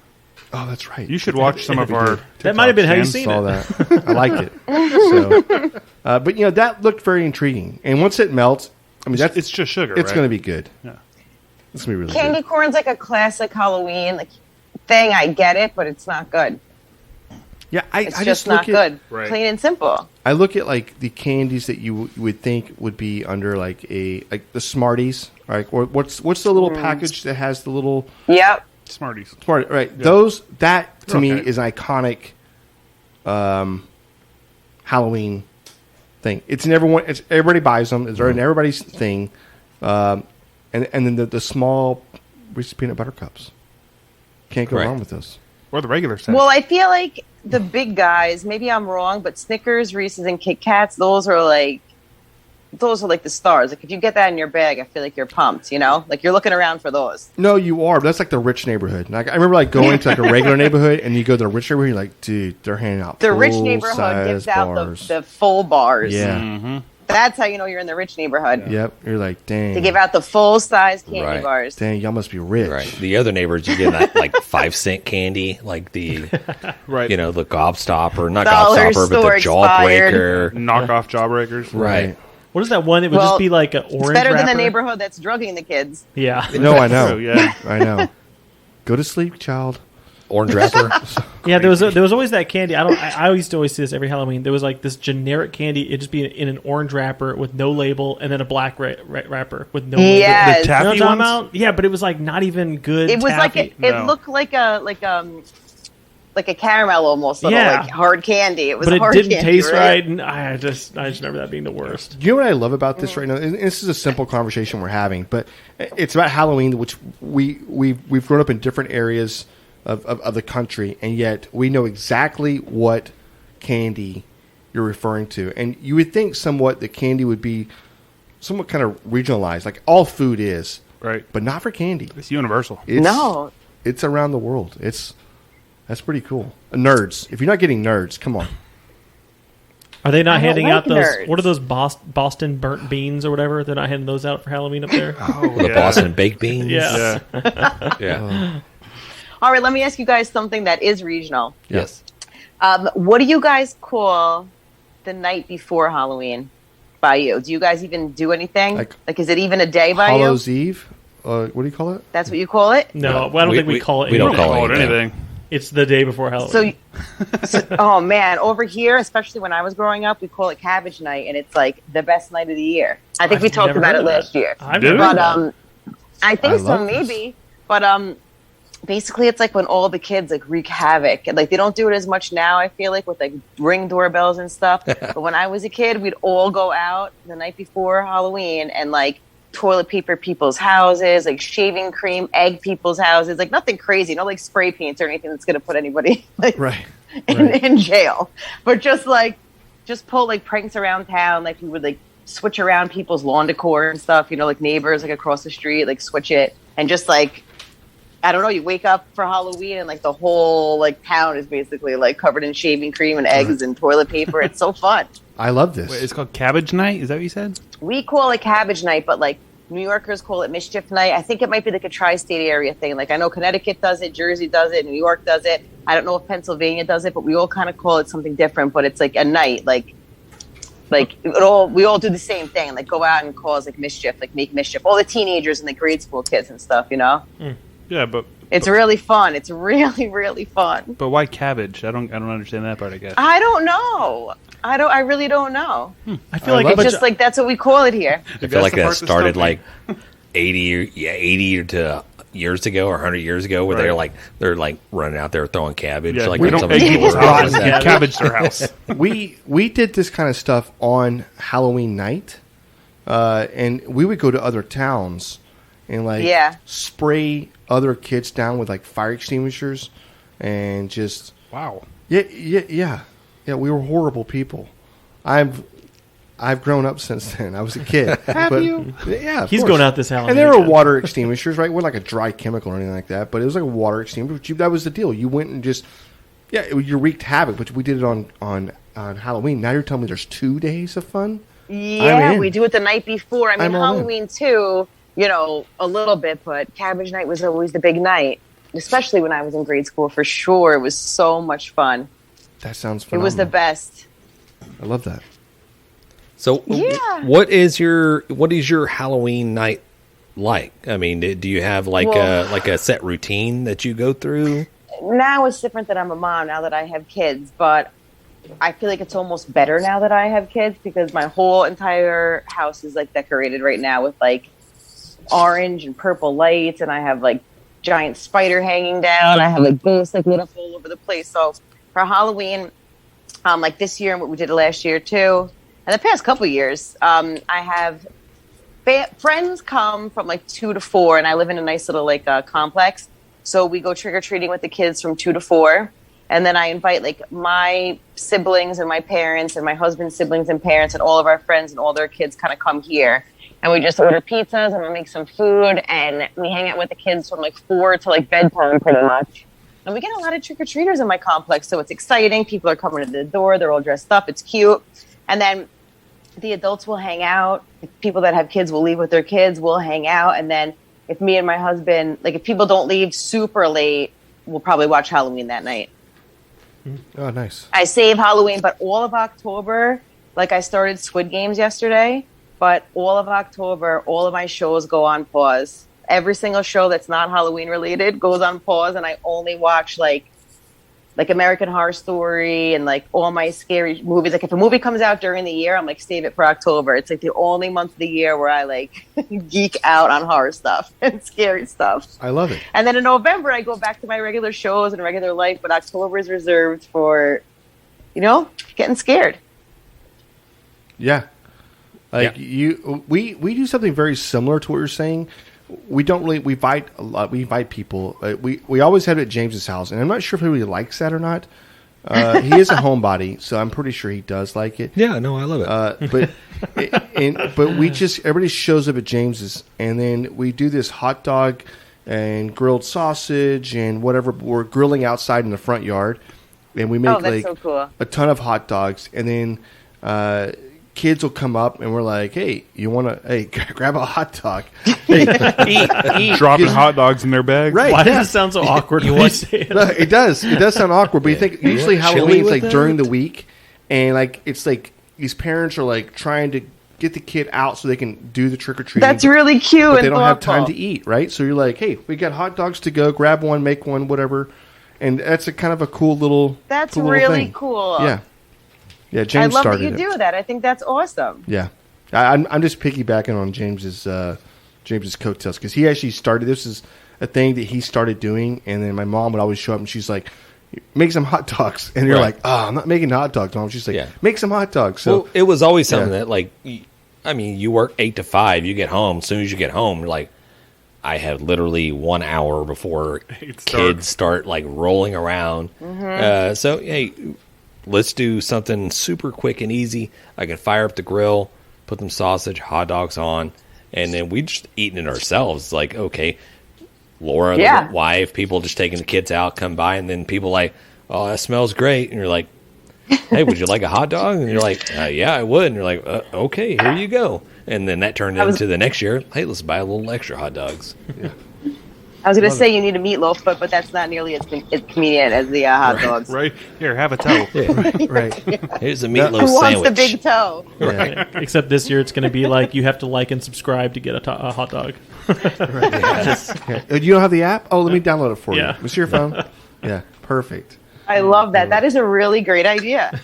Oh, that's right. You should watch some of our. That might have been how you TikToks, seen Dan. saw it. that. I liked it. So, but that looked very intriguing. And once it melts, I mean, It's just sugar. it's right? going to be good. Yeah. It's going to be really Candy good. corn's like a classic Halloween thing. I get it, but it's not good. Yeah, It's I just look not good. Right. Plain and simple. I look at like the candies that you would think would be under like the Smarties, right? Or what's the little package that has the little Yep. Smarties. Smart, right? Those that to me Okay. is an iconic Halloween thing. It's in everyone. It's everybody buys them. It's in everybody's thing. And then the small Reese's peanut butter cups. Can't go Correct. wrong with those. Or the regular set. Well, I feel like the big guys, maybe I'm wrong, but Snickers, Reese's, and Kit Kats, those are like the stars. Like if you get that in your bag, I feel like you're pumped, Like you're looking around for those. No, you are. But that's like the rich neighborhood. Like I remember like going to like a regular neighborhood, and you go to the rich neighborhood, you're like, dude, they're handing out The rich full neighborhood size gives out bars. the full bars. Yeah. Mm-hmm. That's how you know you're in the rich neighborhood. Yep. You're like, dang. They give out the full size candy Right. bars. Dang, y'all must be rich. Right. The other neighbors, you get that like 5-cent candy, like the Right. the Gobstopper, not Dollar Gobstopper, but the store Jawbreaker. Knockoff jawbreakers. Right. What is that one? It would Well, just be like an It's orange better than wrapper. the neighborhood that's drugging the kids. Yeah. No, I know. True, yeah. I know. Go to sleep, child. Orange wrapper. Yeah, there was always that candy. I used to always see this every Halloween. There was like this generic candy. It'd just be in an orange wrapper with no label, and then a black wrapper with no label. Yes. The You know what taffy I'm talking ones? about? Yeah, but it was like not even good. It was taffy. it No. looked like a caramel almost, little Yeah. like hard candy. It was but it hard didn't candy, taste right, and I just remember that being the worst. You know what I love about this right now? And this is a simple conversation we're having, but it's about Halloween, which we've grown up in different areas of the country, and yet we know exactly what candy you're referring to. And you would think somewhat that candy would be somewhat kind of regionalized, like all food is, Right. but not for candy. It's universal. No. It's around the world. That's pretty cool. Nerds. If you're not getting nerds, come on. Are they not I don't handing like out those? nerds. What are those Boston burnt beans or whatever? They're not handing those out for Halloween up there. Oh, The Boston baked beans. Yeah. Yeah. Yeah. All right, let me ask you guys something that is regional. Yes. What do you guys call the night before Halloween by you? Do you guys even do anything? Like is it even a day by you? Hallows Eve? What do you call it? That's what you call it? No, I don't think we call it. We don't anything. call it anything. It's the day before Halloween. Oh man, over here, especially when I was growing up, we call it Cabbage Night, and it's like the best night of the year. I think we talked never about heard it of that. last year. I've never heard of that. I think I so, love this. maybe. But basically, it's like when all the kids like wreak havoc, and like they don't do it as much now. I feel like with like Ring doorbells and stuff. But when I was a kid, we'd all go out the night before Halloween and like toilet paper people's houses, like shaving cream, egg people's houses, like nothing crazy, no like spray paints or anything that's gonna put anybody like Right. in jail. But just pull like pranks around town, like we would like switch around people's lawn decor and stuff, you know, like neighbors like across the street, like switch it and just like I don't know, you wake up for Halloween and like the whole like town is basically like covered in shaving cream and eggs and toilet paper. It's so fun. I love this. Wait, it's called Cabbage Night? Is that what you said? We call it Cabbage Night, but like New Yorkers call it Mischief Night. I think it might be like a tri-state area thing. Like I know Connecticut does it, Jersey does it, New York does it. I don't know if Pennsylvania does it, but we all kind of call it something different. But it's like a night, like we all do the same thing, like go out and cause like mischief, like make mischief. All the teenagers and the grade school kids and stuff, you know. Yeah, but It's really fun. It's really, really fun. but why cabbage? I don't understand that part. I guess. I don't know. I really don't know. I feel I like love a bunch Just like that's what we call it here. I feel like the that part that started stumped like 80 to years ago or 100 years ago, where Right. they're like running out there throwing cabbage. Yeah, like we in don't some egg people's store. houses. Yeah. Cabbage their house. we did this kind of stuff on Halloween night, and we would go to other towns and like Yeah. spray other kids down with like fire extinguishers, and just Wow. yeah. We were horrible people. I've grown up since then. I was a kid. Have you? Yeah, of he's course. going out this Halloween. And there were water extinguishers, right? It wasn't like a dry chemical or anything like that, but it was like a water extinguisher. That was the deal. You went and just, you wreaked havoc, which we did it on Halloween. Now you're telling me there's 2 days of fun? Yeah, in. we do it the night before. I mean, I'm all in. Halloween too, you know, a little bit, but Cabbage Night was always the big night, especially when I was in grade school, for sure. It was so much fun. That sounds It phenomenal. was the best. I love that. So, Yeah. what is your Halloween night like? I mean, do you have like a set routine that you go through? Now it's different that I'm a mom, now that I have kids, but I feel like it's almost better now that I have kids because my whole entire house is like decorated right now with like orange and purple lights, and I have like giant spider hanging down. I have like ghosts like lit up all over the place. So for Halloween, like this year and what we did last year too, and the past couple years, I have friends come from like 2 to 4, and I live in a nice little like complex. So we go trick or treating with the kids from 2 to 4. And then I invite like my siblings and my parents and my husband's siblings and parents and all of our friends and all their kids kind of come here. And we just order pizzas and we make some food and we hang out with the kids from like 4 to like bedtime pretty much. And we get a lot of trick-or-treaters in my complex, so it's exciting. People are coming to the door. They're all dressed up. It's cute. And then the adults will hang out. People that have kids will leave with their kids. We'll hang out. And then if me and my husband, like if people don't leave super late, we'll probably watch Halloween that night. Oh, nice. I save Halloween, but all of October, like I started Squid Games yesterday, but all of October, all of my shows go on pause. Every single show that's not Halloween related goes on pause, and I only watch like American Horror Story and like all my scary movies. Like if a movie comes out during the year, I'm like, save it for October. It's like the only month of the year where I like geek out on horror stuff and scary stuff. I love it. And then in November, I go back to my regular shows and regular life, but October is reserved for, you know, getting scared. Yeah. Like we do something very similar to what you're saying. We don't really we invite people. We always have it at James's house, and I'm not sure if he really likes that or not. He is a homebody, so I'm pretty sure he does like it. Yeah, no, I love it. But we just everybody shows up at James's, and then we do this hot dog and grilled sausage and whatever. We're grilling outside in the front yard, and we make like so cool. a ton of hot dogs, and then kids will come up and we're like, hey, you want to grab a hot dog, eat. Dropping hot dogs in their bag. Right. Why does it sound so awkward when you say it? No, it does sound awkward, but you think usually want chili Halloween's with like that? during the week, and like it's like these parents are like trying to get the kid out so they can do the trick or treating. That's really cute. But and they don't have time thoughtful. to eat, right? So you're like, hey, we got hot dogs to go. Grab one, make one, whatever. And that's a kind of a cool little. That's cool little really thing. cool. Yeah, yeah. I James love that started you it. do that. I think that's awesome. Yeah, I'm just piggybacking on James's coattails because he actually started. This is a thing that he started doing, and then my mom would always show up and she's like, "Make some hot dogs," and you're Right. like, "Oh, I'm not making hot dogs, Mom." She's like, Yeah. "Make some hot dogs." So Well, it was always something Yeah. that, like, I mean, you work 8 to 5, you get home. As soon as you get home, you're like, I have literally 1 hour before It's dark. kids start like rolling around. So, hey, let's do something super quick and easy. I can fire up the grill, put them sausage, hot dogs on, and then we just eating it ourselves. Like, okay, Laura, Yeah. the wife, people just taking the kids out, come by, and then people like, oh, that smells great. And you're like, hey, would you like a hot dog? And you're like, yeah, I would. And you're like, okay, here you go. And then that turned into the next year, hey, let's buy a little extra hot dogs. I was going to say you need a meatloaf, but that's not nearly as convenient as the hot dogs. Right here, have a toe. right. Here's a meatloaf Who wants sandwich. the big toe? Except this year, it's going to be like you have to like and subscribe to get a hot dog. You don't have the app? Oh, let me download it for Yeah. you. It's your phone. Yeah, perfect. I love that. That is a really great idea.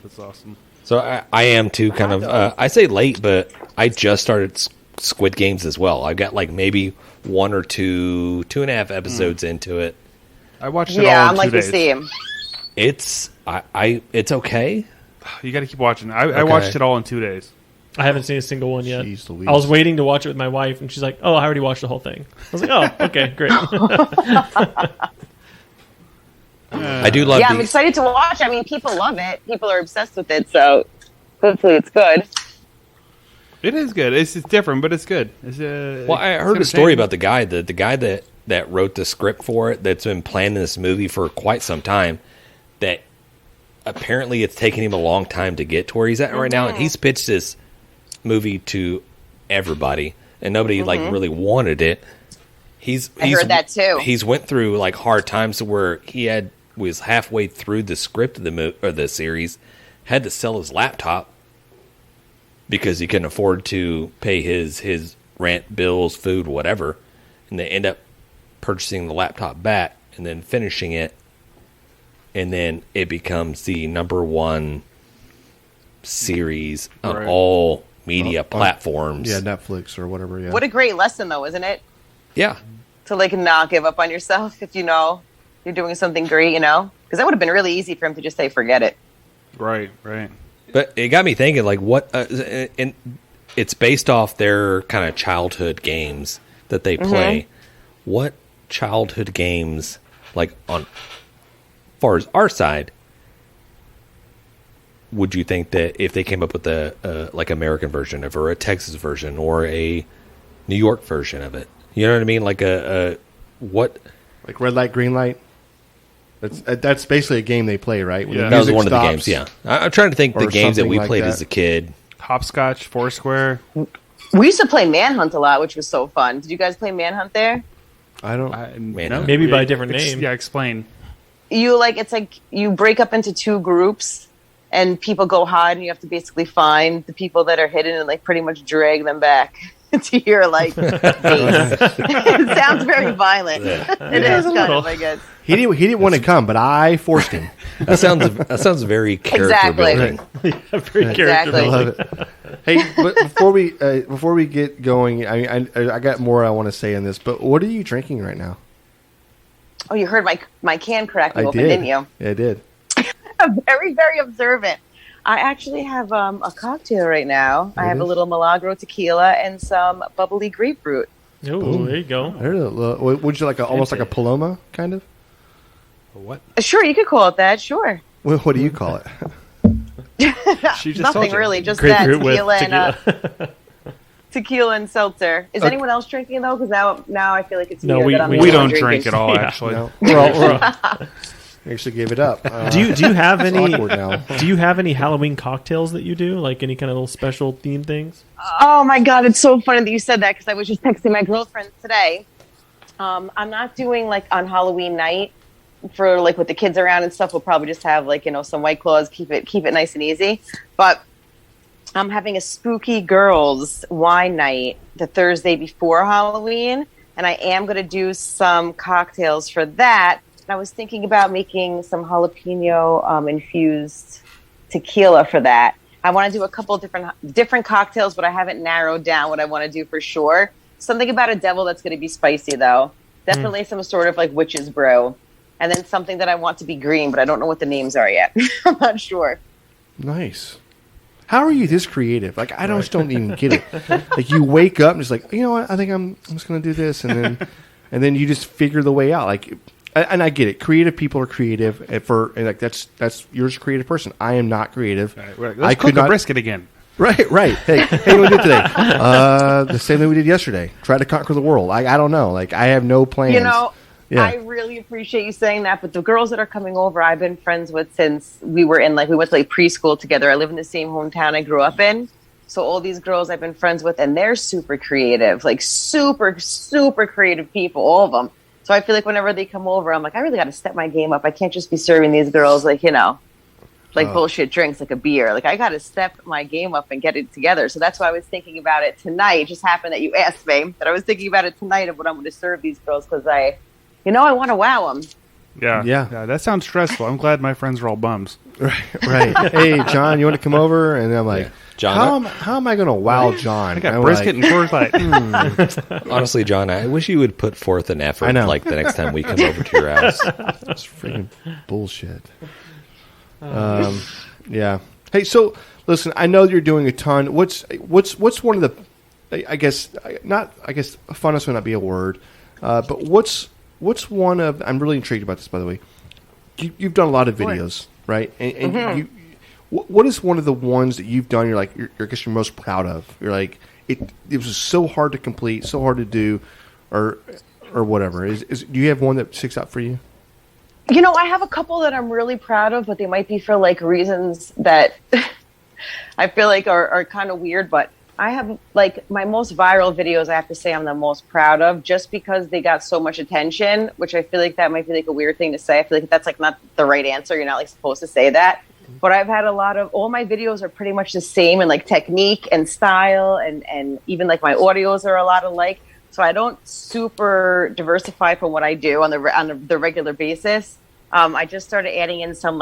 That's awesome. So I am too kind of, I say late, but I just started Squid Games as well. I've got like maybe 1 or 2.5 episodes into it. I watched it Yeah, all I'm in like 2 the days. same. It's, it's okay. You got to keep watching. I watched it all in 2 days. I haven't seen a single one yet. Jeez Louise. I was waiting to watch it with my wife, and she's like, "Oh, I already watched the whole thing." I was like, "Oh, okay, great." I do love Yeah, I'm the, excited to watch. I mean, people love it. People are obsessed with it, so hopefully it's good. It is good. It's different, but it's good. It's, well, I heard a story about the guy that wrote the script for it, that's been planning this movie for quite some time, that apparently it's taken him a long time to get to where he's at right now, and he's pitched this movie to everybody, and nobody like really wanted it. He's heard that too. He's went through like hard times where was halfway through the script of the series, had to sell his laptop because he couldn't afford to pay his rent, bills, food, whatever, and they end up purchasing the laptop back and then finishing it, and then it becomes the #1 series on Right. all media platforms. Yeah, Netflix or whatever. Yeah. What a great lesson, though, isn't it? Yeah. To like not give up on yourself if you know you're doing something great, you know? Because that would have been really easy for him to just say, forget it. Right. But it got me thinking, like, what? And it's based off their kind of childhood games that they play. What childhood games, like on, far as our side, would you think that if they came up with a like American version of, or a Texas version, or a New York version of it? You know what I mean? Like a what? Like red light, green light. That's basically a game they play, right? When Yeah. the That was music one of the stops. games. Yeah, I'm trying to think the Or games that something we like played that. as a kid. Hopscotch, Foursquare. We used to play Manhunt a lot, which was so fun. Did you guys play Manhunt there? I don't. No? Maybe by a different name. Yeah, explain. It's like you break up into 2 groups and people go hide and you have to basically find the people that are hidden and like pretty much drag them back to your like base. It sounds very violent. It is kind little. of, I guess. He didn't want to come, but I forced him. That sounds very character Exactly. building. Very character Exactly. I love it. Hey, but before we get going, I got more I want to say on this. But what are you drinking right now? Oh, you heard my can cracking I open, did. didn't you? Yeah, I did. I'm very, very observant. I actually have a cocktail right now. I have a little Milagro tequila and some bubbly grapefruit. Oh, there you go. I heard would you like almost like a Paloma kind of? What? Sure, you could call it that. Sure. What do you call it? She just told Nothing you. really, just Grapefruit that with tequila and tequila. tequila and seltzer. Is anyone else drinking though? Because now I feel like it's No, weird we- that I'm we the We only one don't drinking. drink at all, Yeah. actually. No, We're all- I actually gave it up. do you have It's any? awkward now. Do you have any Halloween cocktails that you do? Like any kind of little special theme things? Oh my god, it's so funny that you said that because I was just texting my girlfriend today. I'm not doing like on Halloween night. for like with the kids around and stuff, we'll probably just have like, some White Claws, keep it nice and easy. But I'm having a spooky girls wine night the Thursday before Halloween, and I am going to do some cocktails for that. And I was thinking about making some jalapeno infused tequila for that. I want to do a couple of different cocktails, but I haven't narrowed down what I want to do for sure. Something about a devil that's going to be spicy, though. Definitely some sort of like witch's brew. And then something that I want to be green, but I don't know what the names are yet. I'm not sure. Nice. How are you this creative? Like, I just don't even get it. Like, you wake up and it's like, you know what? I think I'm just going to do this, and then you just figure the way out. Like, and I get it. Creative people are creative, and that's you're just a creative person. I am not creative. Right. Let's cook a brisket again. Right. Hey, what do we do today? The same thing we did yesterday. Try to conquer the world. I don't know. Like, I have no plans. Yeah. I really appreciate you saying that, but the girls that are coming over, I've been friends with since we went to preschool together. I live in the same hometown I grew up in. So all these girls I've been friends with, and they're super creative, like super, super creative people, all of them. So I feel like whenever they come over, I'm like, I really got to step my game up. I can't just be serving these girls bullshit drinks, like a beer. Like, I got to step my game up and get it together. So that's why I was thinking about it tonight. It just happened that you asked me that I was thinking about it tonight of what I'm going to serve these girls because I want to wow them. Yeah, that sounds stressful. I'm glad my friends are all bums. Right. Hey, John, you want to come over? And I'm like, John, how am I going to wow John? I got brisket and Coors Light. Honestly, John, I wish you would put forth an effort. Like the next time we come over to your house. That's freaking bullshit. Yeah. Hey, so listen, I know you're doing a ton. What's one of the? I guess funnest would not be a word, but what's one of? I'm really intrigued about this, by the way. You've done a lot of videos, right? And what is one of the ones that you've done? You're like, I guess you're most proud of. You're like, it was so hard to complete, so hard to do, or whatever. Do you have one that sticks out for you? I have a couple that I'm really proud of, but they might be for like reasons that I feel like are kind of weird. But I have like my most viral videos, I have to say I'm the most proud of just because they got so much attention, which I feel like that might be like a weird thing to say. I feel like that's like not the right answer. You're not like supposed to say that. But I've had all my videos are pretty much the same in like technique and style and even like my audios are a lot alike. So I don't super diversify from what I do on the regular basis. I just started adding in some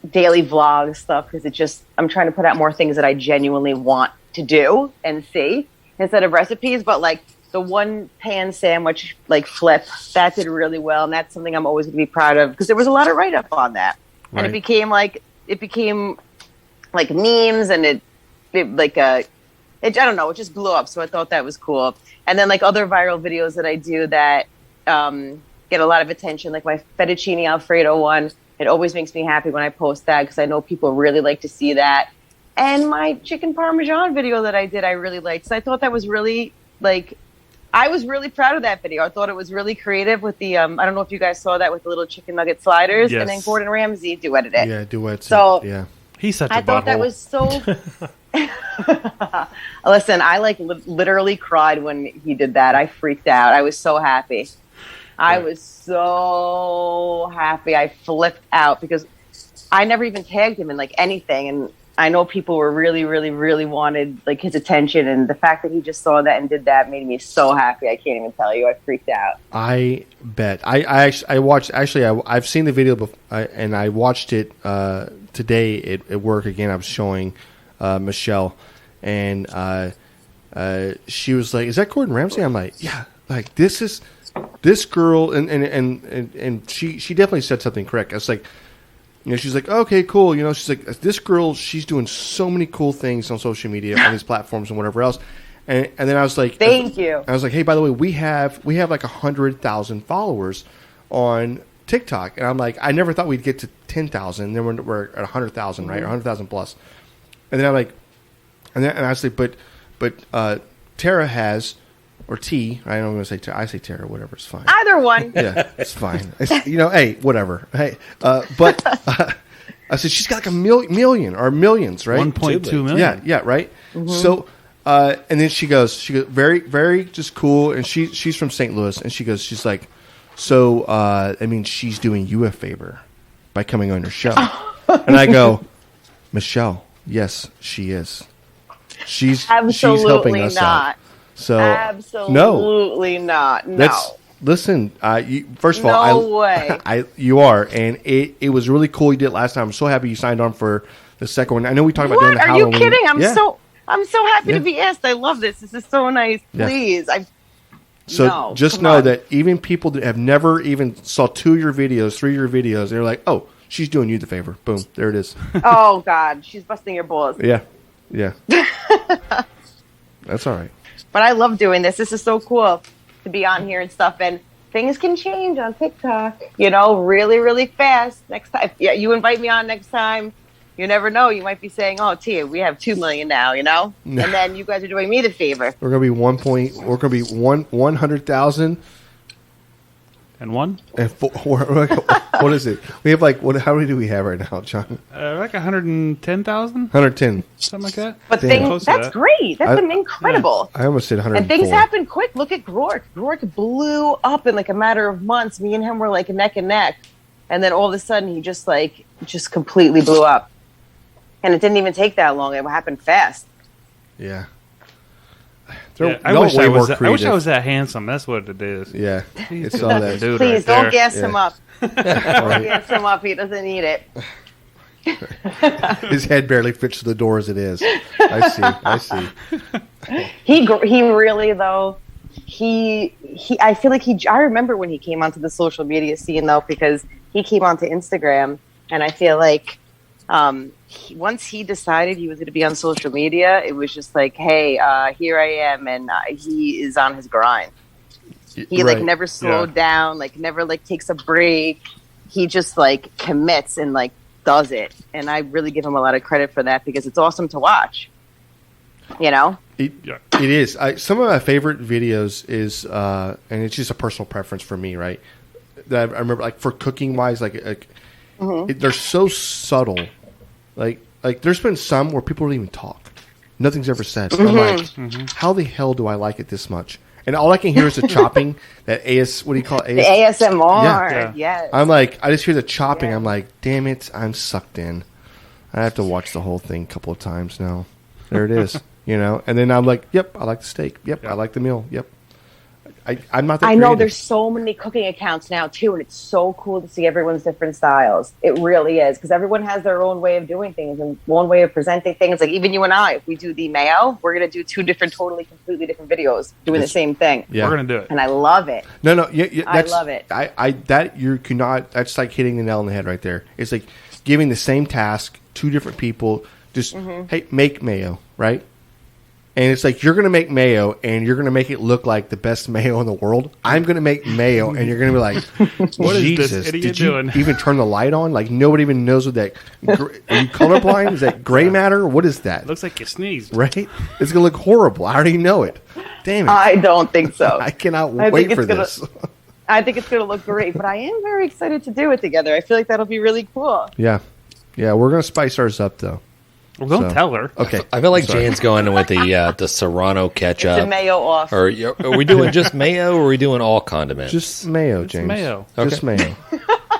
daily vlog stuff because I'm trying to put out more things that I genuinely want to do and see instead of recipes. But like the one pan sandwich like flip, that did really well, and that's something I'm always going to be proud of because there was a lot of write up on that, right. And it became like memes and I don't know, it just blew up. So I thought that was cool. And then like other viral videos that I do that get a lot of attention, like my fettuccine Alfredo one. It always makes me happy when I post that because I know people really like to see that. And my chicken parmesan video that I did, I really liked. So I thought that was really I was really proud of that video. I thought it was really creative with the I don't know if you guys saw that with the little chicken nugget sliders. Yes. And then Gordon Ramsay duetted it. Yeah, duets. So yeah. He's such a I thought that was so. Listen, I literally cried when he did that. I freaked out. I was so happy. I was so happy. I flipped out because I never even tagged him in like anything, and I know people were really, really, really wanted like his attention, and the fact that he just saw that and did that made me so happy. I can't even tell you. I freaked out. I bet. I watched. Actually, I've seen the video before, and I watched it today at work again. I was showing Michelle, and she was like, "Is that Gordon Ramsay?" I'm like, "Yeah." Like this girl, and she definitely said something correct. I was like, she's like, okay, cool. She's like, this girl, she's doing so many cool things on social media, on these platforms and whatever else. And then I was like, thank you. I was like, hey, by the way, we have like 100,000 followers on TikTok, and I'm like, I never thought we'd get to 10,000. Then we're at 100,000, right, or 100,000 plus. And then I'm like, and I was like, but Tara has. Or T, I don't want to say Tara. I say Tara, whatever, it's fine. Either one. Yeah, it's fine. Hey, whatever. Hey, but I said she's got like a million or millions, right? 1.2 million. Yeah, right. Mm-hmm. So, and then she goes very, very just cool, and she's from St. Louis, and she's like, So, I mean, she's doing you a favor by coming on your show. And I go, Michelle, yes, she is. She's helping us out. So Absolutely not. No. Listen, first of all, no way. You are, and it was really cool you did it last time. I'm so happy you signed on for the second one. I know we talked about doing the Halloween. Are you kidding? I'm so happy to be asked. I love this. This is so nice. Please. Just know that even people that have never even saw 2 of your videos, 3 of your videos, they're like, oh, she's doing you the favor. Boom. There it is. Oh, God. She's busting your balls. Yeah. That's all right. But I love doing this. This is so cool to be on here and stuff. And things can change on TikTok, really, really fast. Next time, you invite me on next time. You never know. You might be saying, "Oh, Tia, we have 2 million now," And then you guys are doing me the favor. We're gonna be 100,000 and 1 and 4. What is it? We have how many do we have right now, John? Like 110,000. 110, something like that. But that's great. That's incredible. I almost said 100. And things happen quick. Look at Grork. Grork blew up in a matter of months. Me and him were neck and neck, and then all of a sudden he just completely blew up. And it didn't even take that long. It happened fast. Yeah. I wish I was that handsome. That's what it is. Yeah. It's all that. Dude. Please don't gas him up. Don't gas him up. He doesn't need it. His head barely fits to the door as it is. I see. He really though. I feel like I remember when he came onto the social media scene though, because he came onto Instagram, and I feel like once he decided he was going to be on social media, it was just hey, here I am, and he is on his grind. He never slowed down, never takes a break. He just commits and does it, and I really give him a lot of credit for that because it's awesome to watch. It is. Some of my favorite videos is, and it's just a personal preference for me, right? That I remember, for cooking wise, they're so subtle. There's been some where people don't even talk. Nothing's ever said. I'm like, how the hell do I like it this much? And all I can hear is the chopping. What do you call it? The ASMR. Yeah. I'm like, I just hear the chopping. Yeah. I'm like, damn it, I'm sucked in. I have to watch the whole thing a couple of times now. There it is. And then I'm like, yep, I like the steak. Yep, I like the meal. Yep. I'm not that I know creative. there's so many cooking accounts now too, and it's so cool to see everyone's different styles. It really is, because everyone has their own way of doing things and one way of presenting things. Even you and I, if we do the mayo, we're going to do 2 different, completely different videos doing the same thing. Yeah. We're going to do it. And I love it. No, I love it. That's like hitting the nail on the head right there. It's like giving the same task, 2 different people, just, hey, make mayo, right? And it's you're going to make mayo, and you're going to make it look like the best mayo in the world. I'm going to make mayo, and you're going to be like, what Jesus, is this idiot did you doing? even turn the light on? Nobody even knows what that... Are you colorblind? Is that gray matter? What is that? Looks like you sneezed. Right? It's going to look horrible. I already know it. Damn it. I don't think so. I cannot wait for this. I think it's going to look great, but I am very excited to do it together. I feel like that'll be really cool. Yeah. Yeah, we're going to spice ours up, though. Well, don't tell her. Okay. I feel like Jane's going with the Serrano ketchup. It's a mayo off. Or are we doing just mayo, or are we doing all condiments? Just mayo, It's James. mayo. Okay. Just mayo.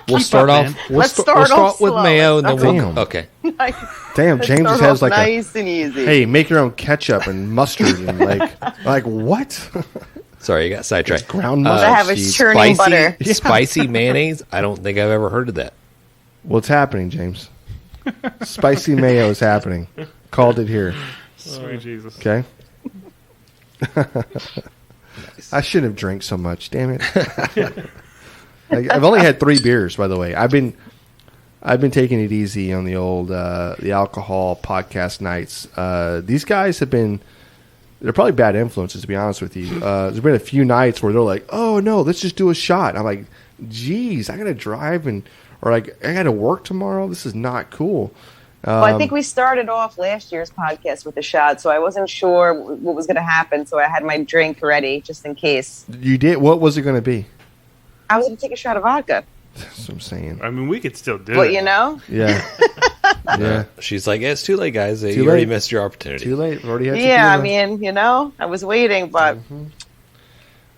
We'll start off. Let's start off with slow. mayo, and then Damn. okay. Damn, James just has nice and easy. Hey, make your own ketchup and mustard and what? Sorry, you got sidetracked. Ground mustard. I have a churning butter. Spicy mayonnaise. I don't think I've ever heard of that. What's happening, James? Spicy mayo is happening. Called it here. Sweet Jesus. Okay. I shouldn't have drank so much. Damn it. I've only had 3 beers, by the way. I've been taking it easy on the old the alcohol podcast nights. These guys they're probably bad influences, to be honest with you. There's been a few nights where they're like, "Oh no, let's just do a shot." I'm like, "Geez, I gotta drive or I gotta work tomorrow. This is not cool." Well, I think we started off last year's podcast with a shot, so I wasn't sure what was going to happen, so I had my drink ready just in case. You did? What was it going to be? I was going to take a shot of vodka. That's what I'm saying. I mean, we could still do it. But, Yeah. Yeah. She's like, it's too late, guys. You Too already late. missed your opportunity. Too late. We've already had yeah, I mean, I was waiting, but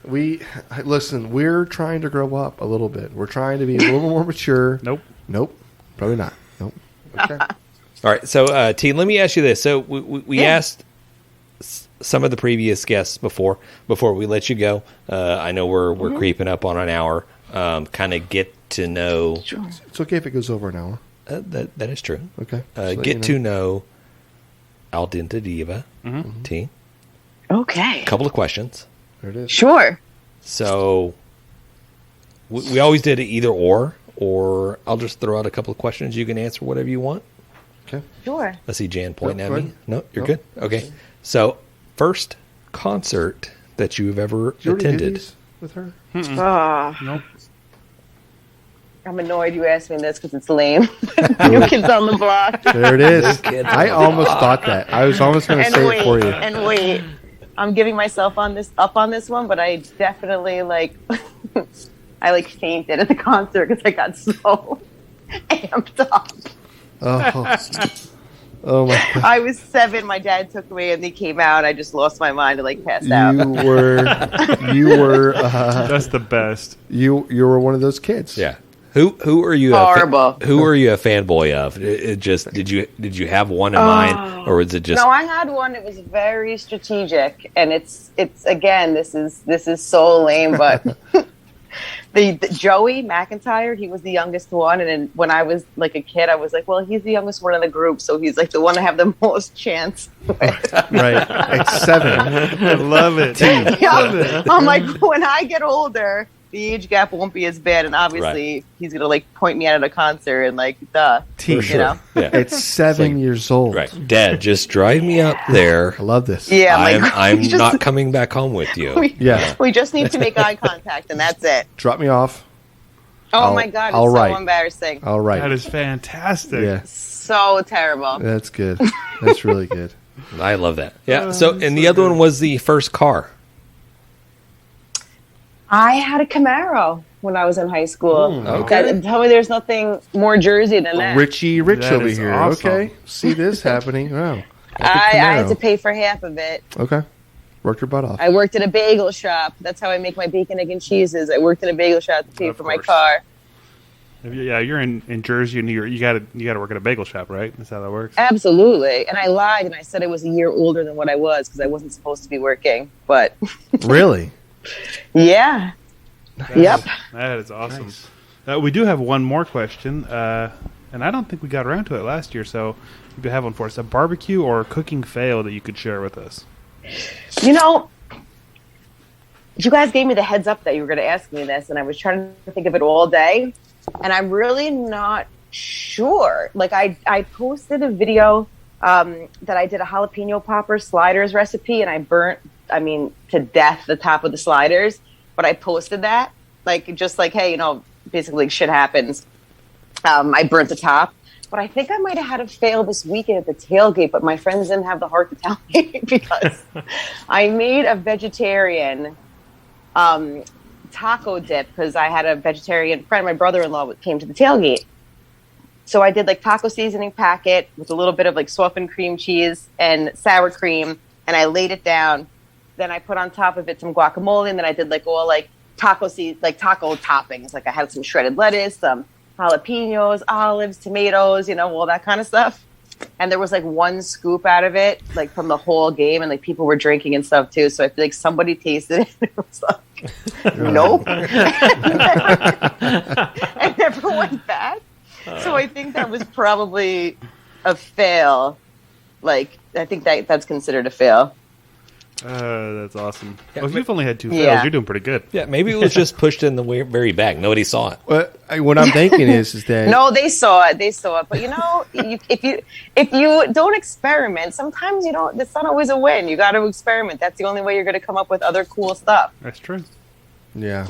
Listen, we're trying to grow up a little bit. We're trying to be a little more mature. Nope. Probably not. Nope. Okay. All right. So, T, let me ask you this. So we asked some of the previous guests before we let you go. I know we're creeping up on an hour. Kind of get to know. Sure. It's okay if it goes over an hour. That is true. Okay. Get to know Aldente Diva. T. Okay. A couple of questions. There it is. Sure. So we always did it either or I'll just throw out a couple of questions. You can answer whatever you want. Okay. Sure. Let's see Jan pointing Go at ahead. me. No, you're No. good. Okay. So first concert that you've ever Did you already do attended. these with her? Nope. I'm annoyed you asked me this because it's lame. New Kids on the Block. There it is. Kids I on the almost thought that. I was almost going to And say wait, it for you. and wait. I'm giving myself on this one, but I definitely I fainted at the concert because I got so amped up. Oh my God. I was 7. My dad took me, and he came out. I just lost my mind and passed out. You were That's the best. you were one of those kids. Yeah. Who are you? Horrible. Who are you a fanboy of? It just did you have one in mind, or was it just? No, I had one. It was very strategic, and it's again. This is so lame, but the Joey McIntyre, he was the youngest one, and then when I was a kid, I was like, well, he's the youngest one in the group, so he's the one to have the most chance. Right. At 7. I love it. Yeah. I'm like, when I get older, the age gap won't be as bad, and obviously he's gonna point me out at a concert and duh. T. For sure. You know? Yeah. At 7 years old. Right, Dad, just drive me up there. I love this. Yeah, I'm we just- not coming back home with you. Yeah. We just need to make eye contact, and that's it. Drop me off. Oh my God, it's I'll so write. embarrassing. All right. That is fantastic. Yeah. So terrible. That's good. That's really good. I love that. Yeah. So, and the other one was the first car. I had a Camaro when I was in high school. Okay. Tell me there's nothing more Jersey than that. Richie Rich That over is here. awesome. Okay. See this happening. Wow. I had Camaro. to pay for half of it. Okay. Worked your butt off. I worked at a bagel shop. That's how I make my bacon, egg, and cheeses. I worked in a bagel shop to pay Of for my course. car. Yeah, you're in Jersey or New York. You gotta work at a bagel shop, right? That's how that works. Absolutely. And I lied and I said I was a year older than what I was because I wasn't supposed to be working. But Really? yeah. Yep. That is awesome. We do have one more question, and I don't think we got around to it last year. So if you have one for us, a barbecue or cooking fail that you could share with us. You know, you guys gave me the heads up that you were going to ask me this, and I was trying to think of it all day, and I'm really not sure. I posted a video that I did a jalapeno popper sliders recipe, and I burnt, to death the top of the sliders, but I posted that, hey, basically shit happens. I burnt the top. But I think I might have had a fail this weekend at the tailgate, but my friends didn't have the heart to tell me because I made a vegetarian taco dip because I had a vegetarian friend, my brother-in-law, came to the tailgate. So I did taco seasoning packet with a little bit of softened cream cheese and sour cream, and I laid it down. Then I put on top of it some guacamole, and then I did all taco toppings. I had some shredded lettuce, some jalapenos, olives, tomatoes, all that kind of stuff. And there was one scoop out of it, from the whole game, and people were drinking and stuff too. So I feel somebody tasted it and it was nope. and never went back. So I think that was probably a fail. I think that's considered a fail. That's awesome. Yeah, Well, if you've only had 2 fails, Yeah. you're doing pretty good. Yeah, maybe it was just pushed in the very back. Nobody saw it. What I'm thinking is that No, they saw it. But if you don't experiment, sometimes it's not always a win. You got to experiment. That's the only way you're going to come up with other cool stuff. That's true. yeah.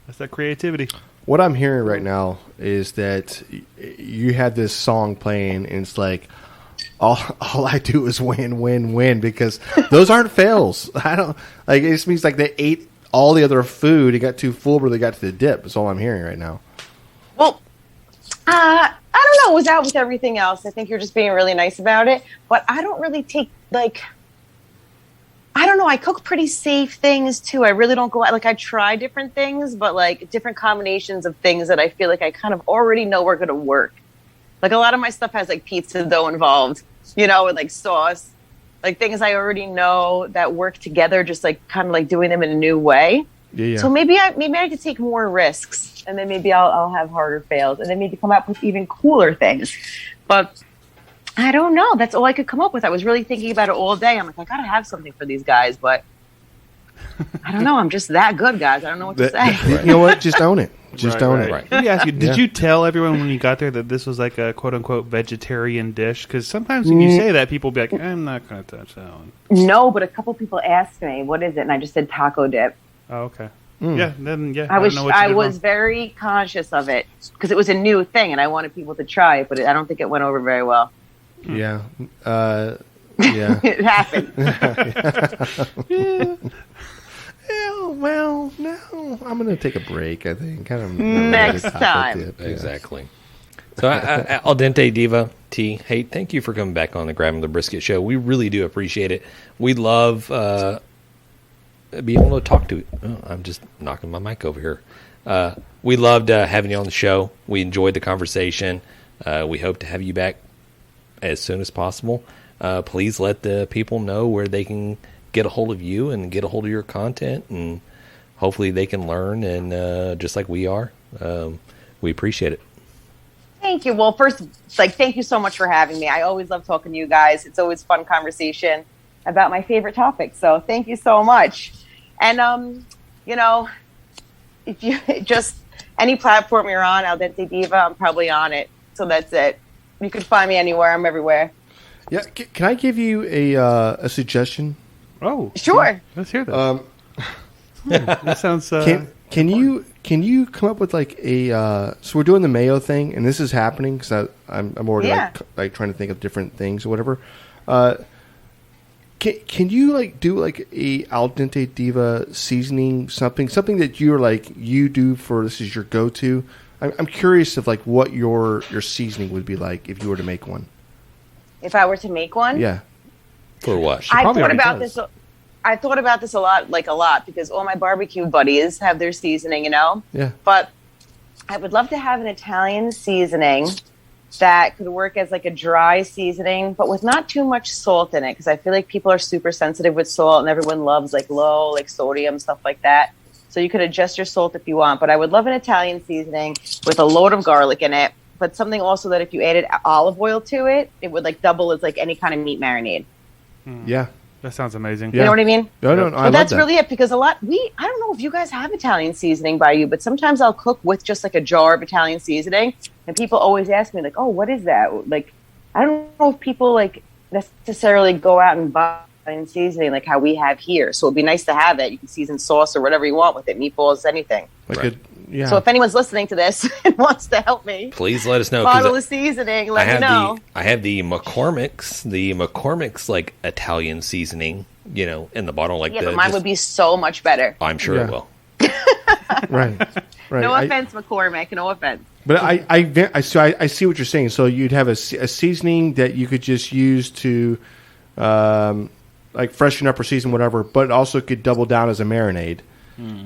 That's that creativity. What I'm hearing right now is that you had this song playing, and it's all I do is win because those aren't fails. I don't it just means they ate all the other food. It got too full, but they got to the dip. That's all I'm hearing right now. Well, I don't know. It was out with everything else. I think you're just being really nice about it. But I don't really take I I don't know. I cook pretty safe things too. I really don't go out. Like I try different things, but like different combinations of things that I feel like I kind of already know are going to work. Like a lot of my stuff has like pizza dough involved, you know, with like sauce, like things I already know that work together, just like kind of like doing them in a new way. Yeah. So maybe I could take more risks, and then maybe I'll have harder fails, and then maybe come up with even cooler things. But I don't know. That's all I could come up with. I was really thinking about it all day. I'm like, I gotta have something for these guys, but I don't know. I'm just that good, guys. I don't know what to say. You know what? Just own it. Just own it. Right. Let me ask you, did you tell everyone when you got there that this was like a quote-unquote vegetarian dish? Because sometimes when you say that, people be like, I'm not going to touch that one. No, but a couple people asked me, what is it? And I just said taco dip. Oh, okay. Yeah, then, yeah. I don't know what you I did was wrong. very conscious of it because it was a new thing and I wanted people to try it, but I don't think it went over very well. Yeah. Yeah. It happened. Yeah, well, no. I'm going to take a break, I think. Kind of Next time. Exactly. So, Aldente, Diva, T, hey, thank you for coming back on the Grabbing the Brisket show. We really do appreciate it. We love being able to talk to it. Oh, I'm just knocking my mic over here. We loved having you on the show. We enjoyed the conversation. We hope to have you back as soon as possible. Please let the people know where they can get a hold of you and get a hold of your content, and hopefully they can learn, and just like we are. We appreciate it. Thank you. Well, first, thank you so much for having me. I always love talking to you guys. It's always fun conversation about my favorite topics. So thank you so much. And, you know, if you just any platform you're on, Aldente Diva, I'm probably on it. So that's it. You can find me anywhere. I'm everywhere. Yeah. Can I give you a suggestion? Oh, Sure. Let's hear that. That sounds... Can you come up with like a so we're doing the mayo thing, and this is happening because I'm already like trying to think of different things or whatever. Can you like do like a Aldente Diva seasoning, something that you're like you do for this is your go-to? I'm curious of like what your seasoning would be like if you were to make one. If I were to make one? Yeah. For what? I probably thought already about does. this. I thought about this a lot, because all my barbecue buddies have their seasoning, you know? Yeah. But I would love to have an Italian seasoning that could work as like a dry seasoning, but with not too much salt in it, because I feel like people are super sensitive with salt and everyone loves like low, like sodium, stuff like that. So you could adjust your salt if you want, but I would love an Italian seasoning with a load of garlic in it, but something also that if you added olive oil to it, it would like double as like any kind of meat marinade. Yeah. That sounds amazing. You know what I mean? No, I But love that's that. really it, because I don't know if you guys have Italian seasoning by you, but sometimes I'll cook with just like a jar of Italian seasoning, and people always ask me like, oh, what is that? Like, I don't know if people like necessarily go out and buy Italian seasoning like how we have here. So it'd be nice to have it. You can season sauce or whatever you want with it, meatballs, anything. Like yeah. So if anyone's listening to this and wants to help me, Please let us know. bottle of seasoning, let me know. I have the McCormick's like Italian seasoning, you know, in the bottle. Like Yeah, but mine would be so much better. I'm sure Yeah. it will. right. No offense, McCormick. No offense. But I see what you're saying. So you'd have a seasoning that you could just use to like freshen up or season whatever, but it also could double down as a marinade.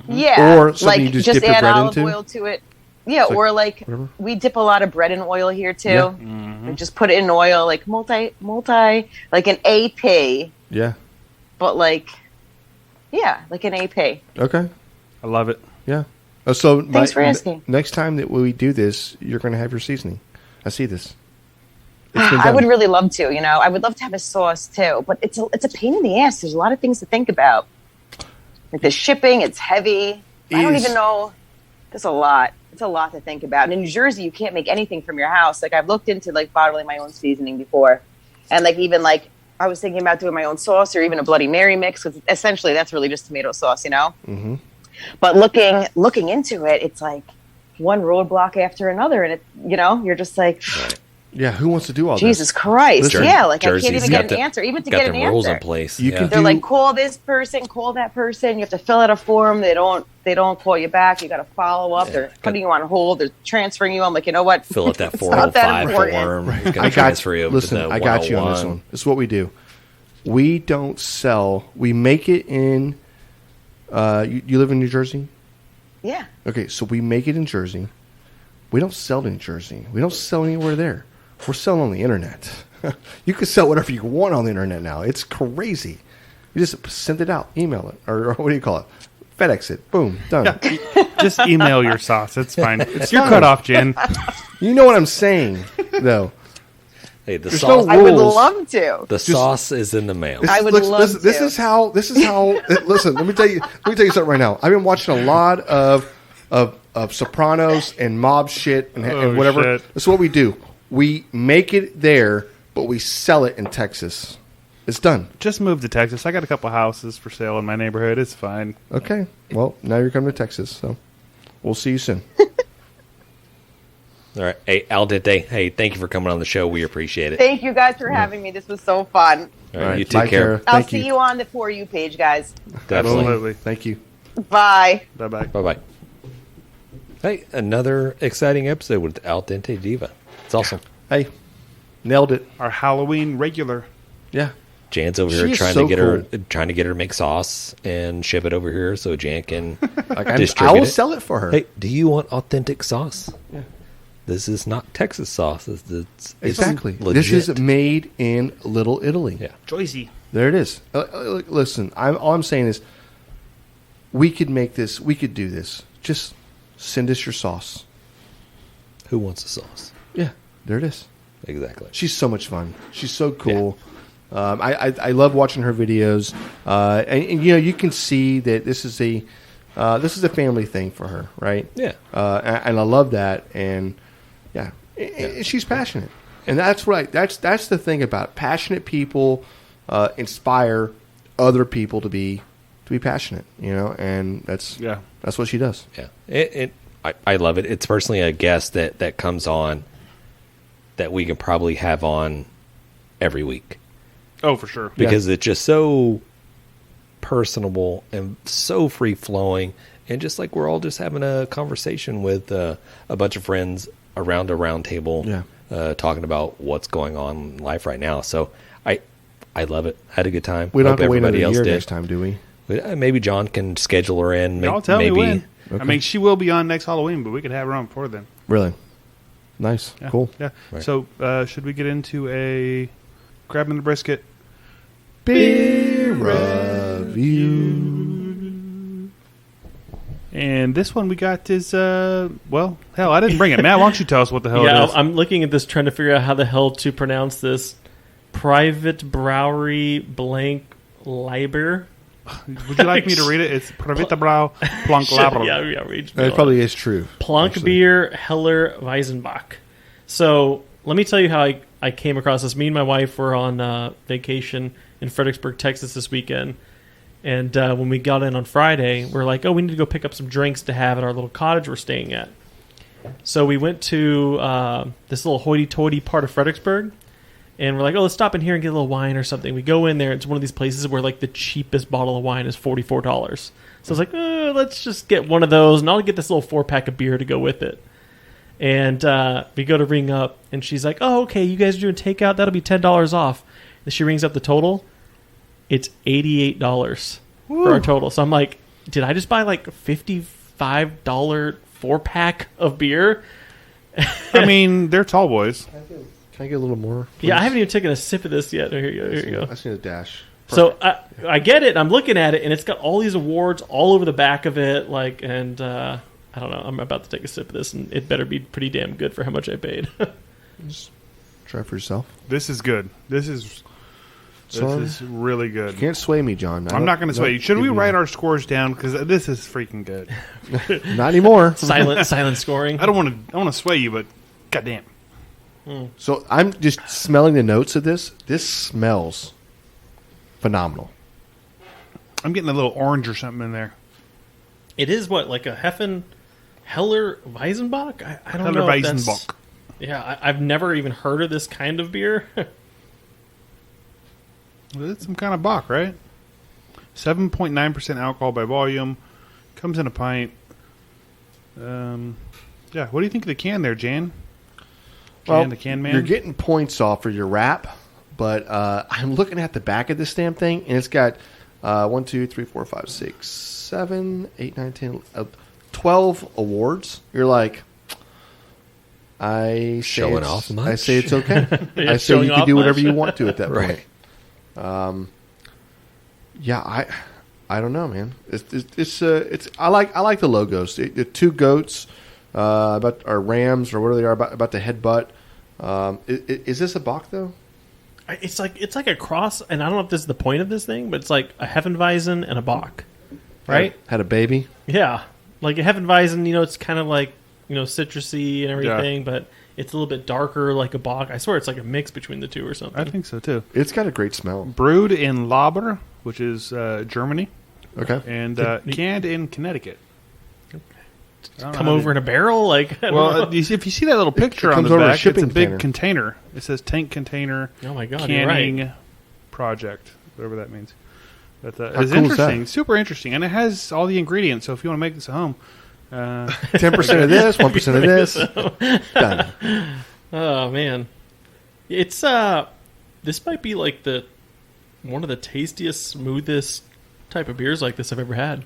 Yeah, Or something you just dip your add bread olive into? oil to it. Yeah, So, or like whatever. we dip a lot of bread in oil here too. Yeah. We just put it in oil, like multi, like an AP, Yeah. but like an AP. Okay. I love it. Yeah. So Thanks for asking. Next time that we do this, you're going to have your seasoning. I see this. It's been I done. would really love to. You know, I would love to have a sauce too, but it's a pain in the ass. There's a lot of things to think about. Like the shipping, it's heavy. I don't even know. There's a lot. It's a lot to think about. And in New Jersey, you can't make anything from your house. Like I've looked into like bottling my own seasoning before, and like even like I was thinking about doing my own sauce or even a Bloody Mary mix, because essentially that's really just tomato sauce, you know. Mm-hmm. But looking into it, it's like one roadblock after another, and it, you know, you're just like, Yeah. Who wants to do all Jesus this? Christ, Listen, yeah, like Jersey's I can't even got get an answer, even to got get an them rules in answer. place. You can They're do- like, call this person, call that person. You have to fill out a form. They don't call you back. You got to follow up. They're putting you on hold. They're transferring you. I'm like, you know what? Fill out that It's not that 405 important. form. He's gonna I got transfer you you. over to Listen, the I got you on this 101. one. This is what we do. We don't sell. We make it in. You live in New Jersey? Yeah. Okay, so we make it in Jersey. We don't sell it in Jersey. We don't sell anywhere there. We're selling on the internet. You can sell whatever you want on the internet now. It's crazy. You just send it out, email it, or what do you call it? FedEx it. Boom, done. Just email your sauce. It's fine. You're fine. cut off, Jen. You know what I'm saying, though. Hey, the There's sauce. no I would rules. love to. The sauce is in the mail. I would love to. This is how. Listen, let me tell you something right now. I've been watching a lot of Sopranos and mob shit and whatever. Shit. This is what we do. We make it there, but we sell it in Texas. It's done. Just moved to Texas. I got a couple houses for sale in my neighborhood. It's fine. Okay. Well, now you're coming to Texas, so we'll see you soon. All right. Hey, Aldente. Hey, thank you for coming on the show. We appreciate it. Thank you guys for having me. This was so fun. All right, you bye, take care. Kara. I'll Thank see you on the For You page, guys. Definitely. Absolutely. Thank you. Bye. Bye-bye. Bye-bye. Hey, another exciting episode with Aldente Diva. It's awesome. Hey, nailed it. Our Halloween regular. Yeah. Jan's over She here is trying so to get cool. her to make sauce and ship it over here so Jan can Like I distribute will it. sell it for her. Hey, do you want authentic sauce? Yeah. This is not Texas sauce. It's Exactly. legit. This is made in Little Italy. Yeah. Joycey. There it is. Listen, all I'm saying is we could make this. We could do this. Just send us your sauce. Who wants the sauce? Yeah, there it is. Exactly. She's so much fun. She's so cool. I love watching her videos, and you know you can see that this is a family thing for her, right? Yeah. And I love that, and yeah, and she's passionate, and that's right. That's the thing about it. Passionate people inspire other people to be passionate, you know, and that's what she does. Yeah. I love it. It's personally a guest that comes on that we can probably have on every week. Oh, for sure. Because it's just so personable and so free flowing, and just like we're all just having a conversation with a bunch of friends around a round table, talking about what's going on in life right now. So I love it. Had a good time. We don't Hope have to wait another everybody else year did. next time, do we? Maybe John can schedule her in. Y'all tell maybe me when. Okay. I mean, she will be on next Halloween, but we could have her on before then. Really nice, Yeah. cool. Yeah. Right. So, should we get into a grabbing the brisket? Beer review. And this one we got is, well, hell, I didn't bring it. Matt, why don't you tell us what the hell Yeah, it is? I'm looking at this trying to figure out how the hell to pronounce this. Private Brewery blank Liber. Would you like me to read it? It's Pravitabrau Plank Labra. Yeah, read It probably is true. Plank actually. beer Heller Weizenbach. So let me tell you how I came across this. Me and my wife were on vacation in Fredericksburg, Texas this weekend. And when we got in on Friday, we're like, oh, we need to go pick up some drinks to have at our little cottage we're staying at. So we went to this little hoity-toity part of Fredericksburg. And we're like, oh, let's stop in here and get a little wine or something. We go in there. It's one of these places where, like, the cheapest bottle of wine is $44. So I was like, let's just get one of those, and I'll get this little 4-pack of beer to go with it. And we go to ring up, and she's like, oh, okay, you guys are doing takeout? That'll be $10 off. And she rings up the total. It's $88 for our total. So I'm like, did I just buy, like, $55 4-pack of beer? I mean, they're tall boys. Can I get a little more? Please? Yeah, I haven't even taken a sip of this yet. Here you go. I just need a dash. So I get it. I'm looking at it, and it's got all these awards all over the back of it. Like, and I don't know. I'm about to take a sip of this, and it better be pretty damn good for how much I paid. Just try for yourself. This is good. This is really good. You can't sway me, John. I'm not going to sway you. Should we write our scores down? Because this is freaking good. Not anymore. silent scoring. I want to sway you, but goddamn. So I'm just smelling the notes of this. This smells phenomenal. I'm getting a little orange or something in there. It is what, like a Heller Weizenbach? I don't Heller know. If that's, Weizenbach. yeah, I've never even heard of this kind of beer. Well, it's some kind of Bach, right? 7.9% alcohol by volume. Comes in a pint. Yeah, what do you think of the can there, Jan? Well, the can man? you're getting points off for your wrap, But I'm looking at the back of this damn thing, and it's got 1, 2, 3, 4, 5, 6, 7, 8, 9, 10, 12 awards. You're like, Showing off much? I say it's okay. Yeah, I say showing you can off do whatever much? you want to at that Right. point. Yeah, I don't know, man. It's I like the logos. The two goats about our rams or whatever they are about the headbutt. Is this a Bach though? It's like a cross, and I don't know if this is the point of this thing, but it's like a Hefeweizen and a Bach, right? Had a baby. Yeah, like a Hefeweizen. It's kind of like citrusy and everything, but it's a little bit darker, like a Bach. I swear it's like a mix between the two or something. I think so too. It's got a great smell. Brewed in Lauber, which is Germany, Okay. and canned in Connecticut. Come over in a barrel, like I don't know. Well, if you see that little picture on comes the over a back, it's shipping a big container. It says tank container Oh my god, you're canning right. project, whatever that means. But How it's cool is interesting, that? super interesting, and it has all the ingredients. So if you want to make this at home, 10% of this, 1% of this. Done. Oh man, it's this might be like one of the tastiest, smoothest type of beers like this I've ever had.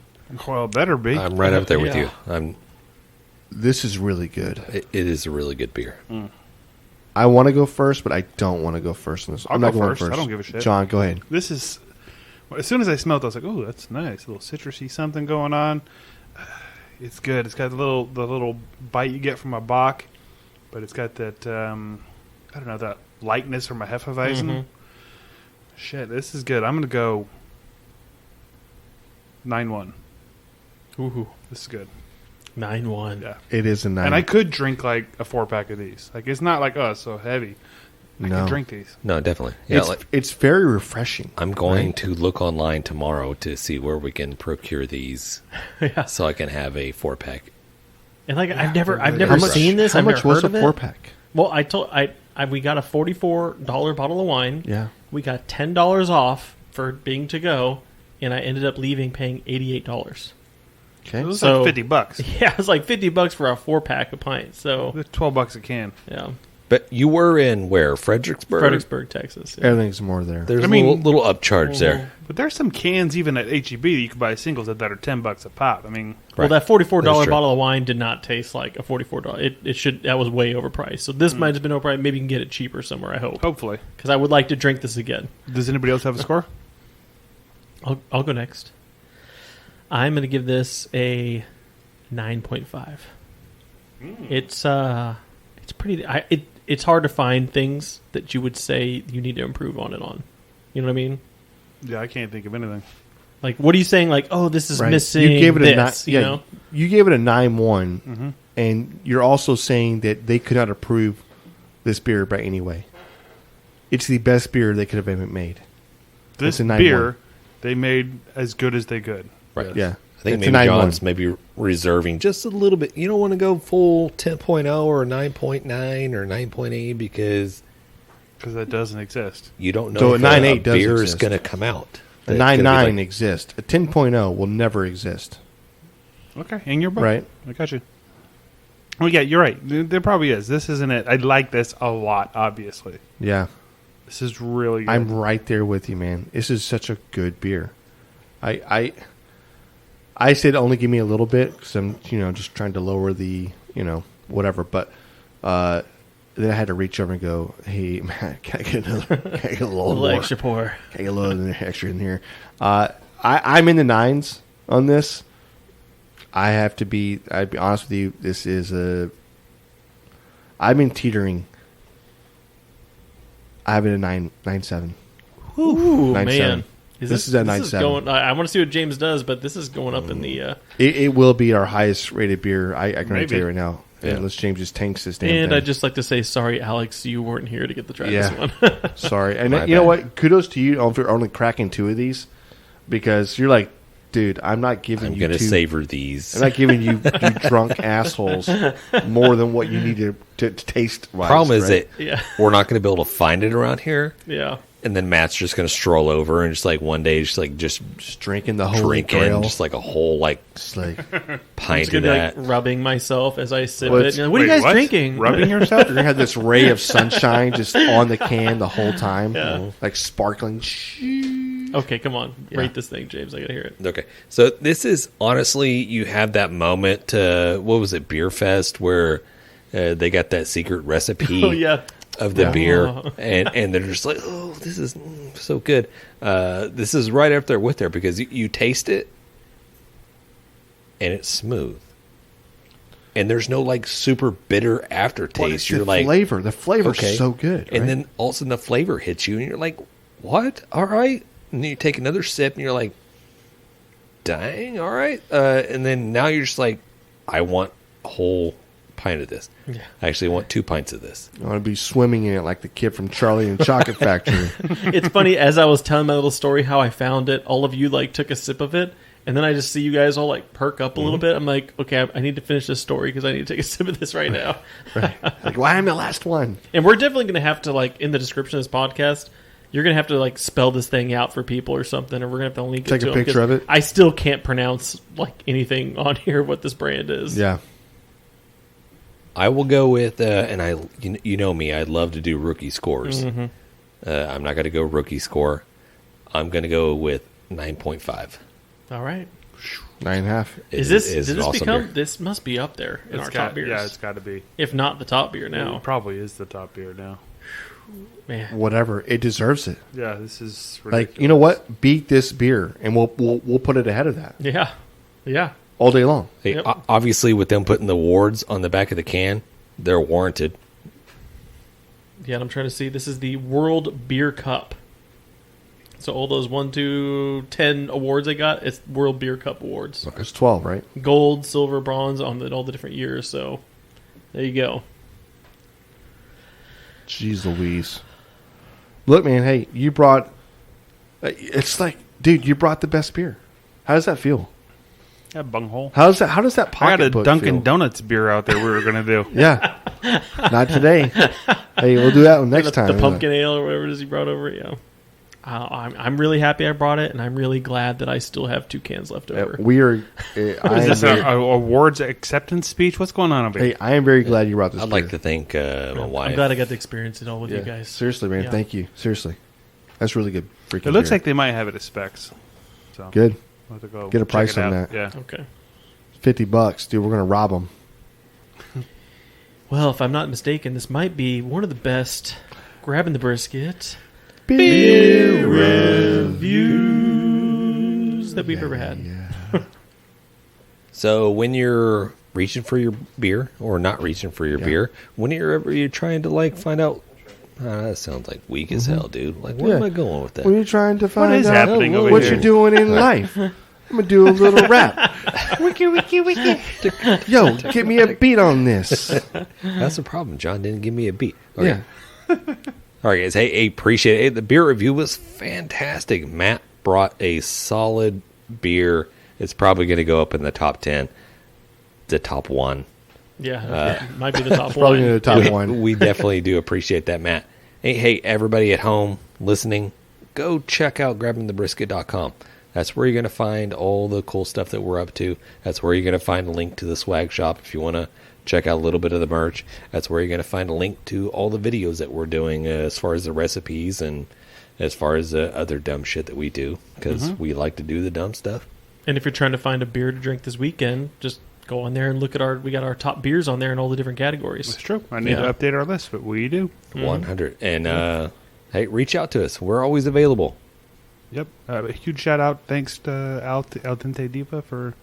well, it better be. I'm right up there with Yeah. you. This is really good. It is a really good beer. I want to go first, but I don't want to go first in this. I'll I'm not go going first. first. I don't give a shit. John, go ahead. This is as soon as I smelled it, I was like, "Oh, that's nice. A little citrusy something going on." It's good. It's got the little bite you get from a Bach, but it's got that I don't know, that lightness from a Hefeweizen. Mhm. Shit, this is good. I'm gonna go 9-1. Ooh, This is good. 9-1. Yeah, It is a 9. and I could drink like a 4-pack of these. Like it's not like it's so heavy. I No. could drink these. No, definitely. Yeah, It's very refreshing. I'm going right? to look online tomorrow to see where we can procure these, Yeah. so I can have a 4-pack. And like I've never How much- seen this. How I've much never was heard a of it. 4-pack? Well, we got a $44 bottle of wine. Yeah. We got $10 off for being to go, and I ended up leaving paying $88. Okay. It was So- like $50. Yeah, it was like $50 for a 4-pack of pints. So It's $12 a can. yeah, But you were in where? Fredericksburg? Fredericksburg, Texas. Yeah. Everything's more there. There's I a mean- little upcharge there. But there's some cans even at HEB that you can buy singles that are $10 a pop. I mean, Well, Right. that $44 That's true. bottle of wine did not taste like a $44. That was way overpriced. So this might have been overpriced. Maybe you can get it cheaper somewhere. I hope, hopefully. because I would like to drink this again. Does anybody else have a score? I'll go next. I'm going to give this a 9.5. It's pretty. It's hard to find things that you would say you need to improve on it on. You know what I mean? Yeah, I can't think of anything. Like, what are you saying? Like, oh, this is Right. missing. You gave it this, a 9. you Yeah, know? you gave it a 9-1, and you're also saying that they could not approve this beer by any way. It's the best beer they could have ever made. This It's a 9-1. beer they made as good as they could. Right. Yeah. I think It's a maybe 9-1. John's maybe reserving just a little bit. You don't want to go full 10.0 or 9.9 or 9.8 because Because that doesn't exist. you don't know So a if 9.8 does beer is exist. going to come out. A That's gonna be 9.9 like- exists. A 10.0 will never exist. Okay, in your book. Right. I got you. Well, yeah, you're right. There probably is. This isn't it. I like this a lot, obviously. Yeah. This is really good. I'm right there with you, man. This is such a good beer. I said only give me a little bit because I'm, just trying to lower the, whatever. But then I had to reach over and go, hey, man, can I get another? Can I get a little more? extra pour. Can I get a little extra in here? I'm in the 9s on this. I'd be honest with you. This is I've been teetering. I have it a 9.7. Ooh, 9.7. man. This is at 9.7. I want to see what James does, but this is going up in the. It will be our highest rated beer. I can Maybe. tell you right now. Yeah. Unless James just tanks this damn And thing. I'd just like to say, sorry, Alex, you weren't here to get the try Yeah. this one. Sorry. And My you know bad. what? Kudos to you for only cracking 2 of these because you're like, dude, I'm not giving I'm you going to 2. savor these. I'm not giving you drunk assholes more than what you need to taste. Problem is right? that Yeah. we're not going to be able to find it around here. Yeah. and then Matt's just going to stroll over and just like one day just drinking the whole drinking just like a whole like Just like pint Gonna of be that. like rubbing myself as I sip Well, it. it's- What are you guys drinking? Rubbing yourself? you're gonna have this ray of sunshine just on the can the whole time, Yeah. like sparkling. Okay, come on. Rate this thing, James. I gotta hear it. Okay, so this is honestly, you have that moment. What was it, Beer Fest, where they got that secret recipe Oh yeah. of the Yeah. beer, Oh. and they're just like, oh, this is so good. This is right up there with there because you taste it, and it's smooth, and there's no like super bitter aftertaste. Well, it's You're the like, flavor. The flavor's okay. so good, and right? then all of a sudden the flavor hits you, and you're like, what? All right. And then you take another sip, and you're like, dang, all right. And then now you're just like, I want a whole pint of this. Yeah. I actually want 2 pints of this. I want to be swimming in it like the kid from Charlie and the Chocolate Factory. It's funny, as I was telling my little story how I found it, all of you like took a sip of it, and then I just see you guys all like perk up a little bit. I'm like, okay, I need to finish this story because I need to take a sip of this right now. Like, why am I the last one? And we're definitely going to have to, like, in the description of this podcast, you're going to have to, like, spell this thing out for people or something, or we're going to have to link Take it to a them, picture 'cause of it? I still can't pronounce, like, anything on here what this brand is. Yeah. I will go with, and you know me, I love to do rookie scores. I'm not going to go rookie score. I'm going to go with 9.5. All right. 9.5. Is this, It did this awesome become, beer. this must be up there in our top beers. Yeah, it's got to be. If not the top beer now. It probably is the top beer now. Man. Whatever. It deserves it. Yeah, this is ridiculous. Like, you know what? Beat this beer, and we'll put it ahead of that Yeah. Yeah. all day long. Hey, Yep. obviously, with them putting the awards on the back of the can, they're warranted. Yeah, and I'm trying to see. This is the World Beer Cup. So all those 1, 2, 10 awards they got, it's World Beer Cup awards. It's 12, right? Gold, silver, bronze on all the different years. So there you go. Jeez Louise. Look, man, hey, you brought... It's like, dude, you brought the best beer. How does that feel? Yeah, bunghole. How does that I got a pocketbook Dunkin' feel? Donuts beer out there we were going to do. Yeah. Not today. Hey, we'll do that one next time. The pumpkin ale or whatever it is you brought over. Yeah. I'm really happy I brought it, and I'm really glad that I still have 2 cans left over. We are... Is this an awards acceptance speech? What's going on over here? Hey, I am very glad you brought this I'd beer. like to thank my wife. I'm glad I got to experience it all with Yeah. you guys. Seriously, man. Yeah. Thank you. Seriously. That's really good freaking It looks beer. like they might have it at Specs. So Good. we'll have to go Get a check price it on out. that. Yeah. Okay. $50, dude. We're going to rob them. Well, if I'm not mistaken, this might be one of the best grabbing the brisket Beer reviews that we've ever had. Yeah. So when you're reaching for your beer or not reaching for your beer, whenever you're trying to like find out, that sounds like weak as hell, dude. Like, where am I going with that? When you're trying to find is out happening over what here? you're doing in life, I'm going to do a little rap. Wiki, wiki, wiki. Yo, get me a beat on this. That's the problem. John didn't give me a beat. Okay. Yeah. All right, guys. Hey, appreciate it. The beer review was fantastic. Matt brought a solid beer. It's probably going to go up in the top 10, the top 1. Yeah, it might be the top Probably one. in the top one. We definitely do appreciate that, Matt. Hey, everybody at home listening, go check out grabbingthebrisket.com. That's where you're going to find all the cool stuff that we're up to. That's where you're going to find a link to the swag shop if you want to check out a little bit of the merch. That's where you're going to find a link to all the videos that we're doing as far as the recipes and as far as the other dumb shit that we do, because we like to do the dumb stuff. And if you're trying to find a beer to drink this weekend, just go on there and look at we got our top beers on there in all the different categories. It's true. I need to update our list, but we do. 100. And hey, reach out to us. We're always available. Yep. A huge shout out. Thanks to Aldente Diva for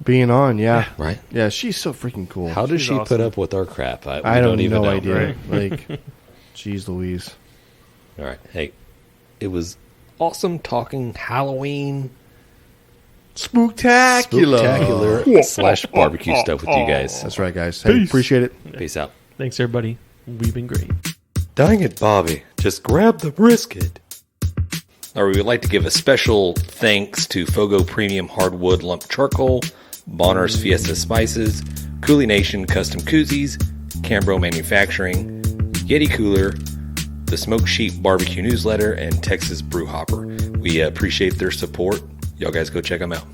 Being on, yeah. Right? Yeah, she's so freaking cool. How does She's she put awesome. up with our crap? We I don't even no know. idea. Like, jeez Louise. All right. Hey, it was awesome talking Halloween Spooktacular. / barbecue stuff with you guys. That's right, guys. Hey, appreciate it. Peace out. Thanks, everybody. We've been great. Dang it, Bobby. Just grab the brisket. All right, we would like to give a special thanks to Fogo Premium Hardwood Lump Charcoal, Bolner's Fiesta Spices, CoolieNation Custom Koozies, Cambro Manufacturing, YETI Cooler, the Smoke Sheep Barbecue Newsletter, and Texas Brew Hopper. We appreciate their support. Y'all guys go check them out.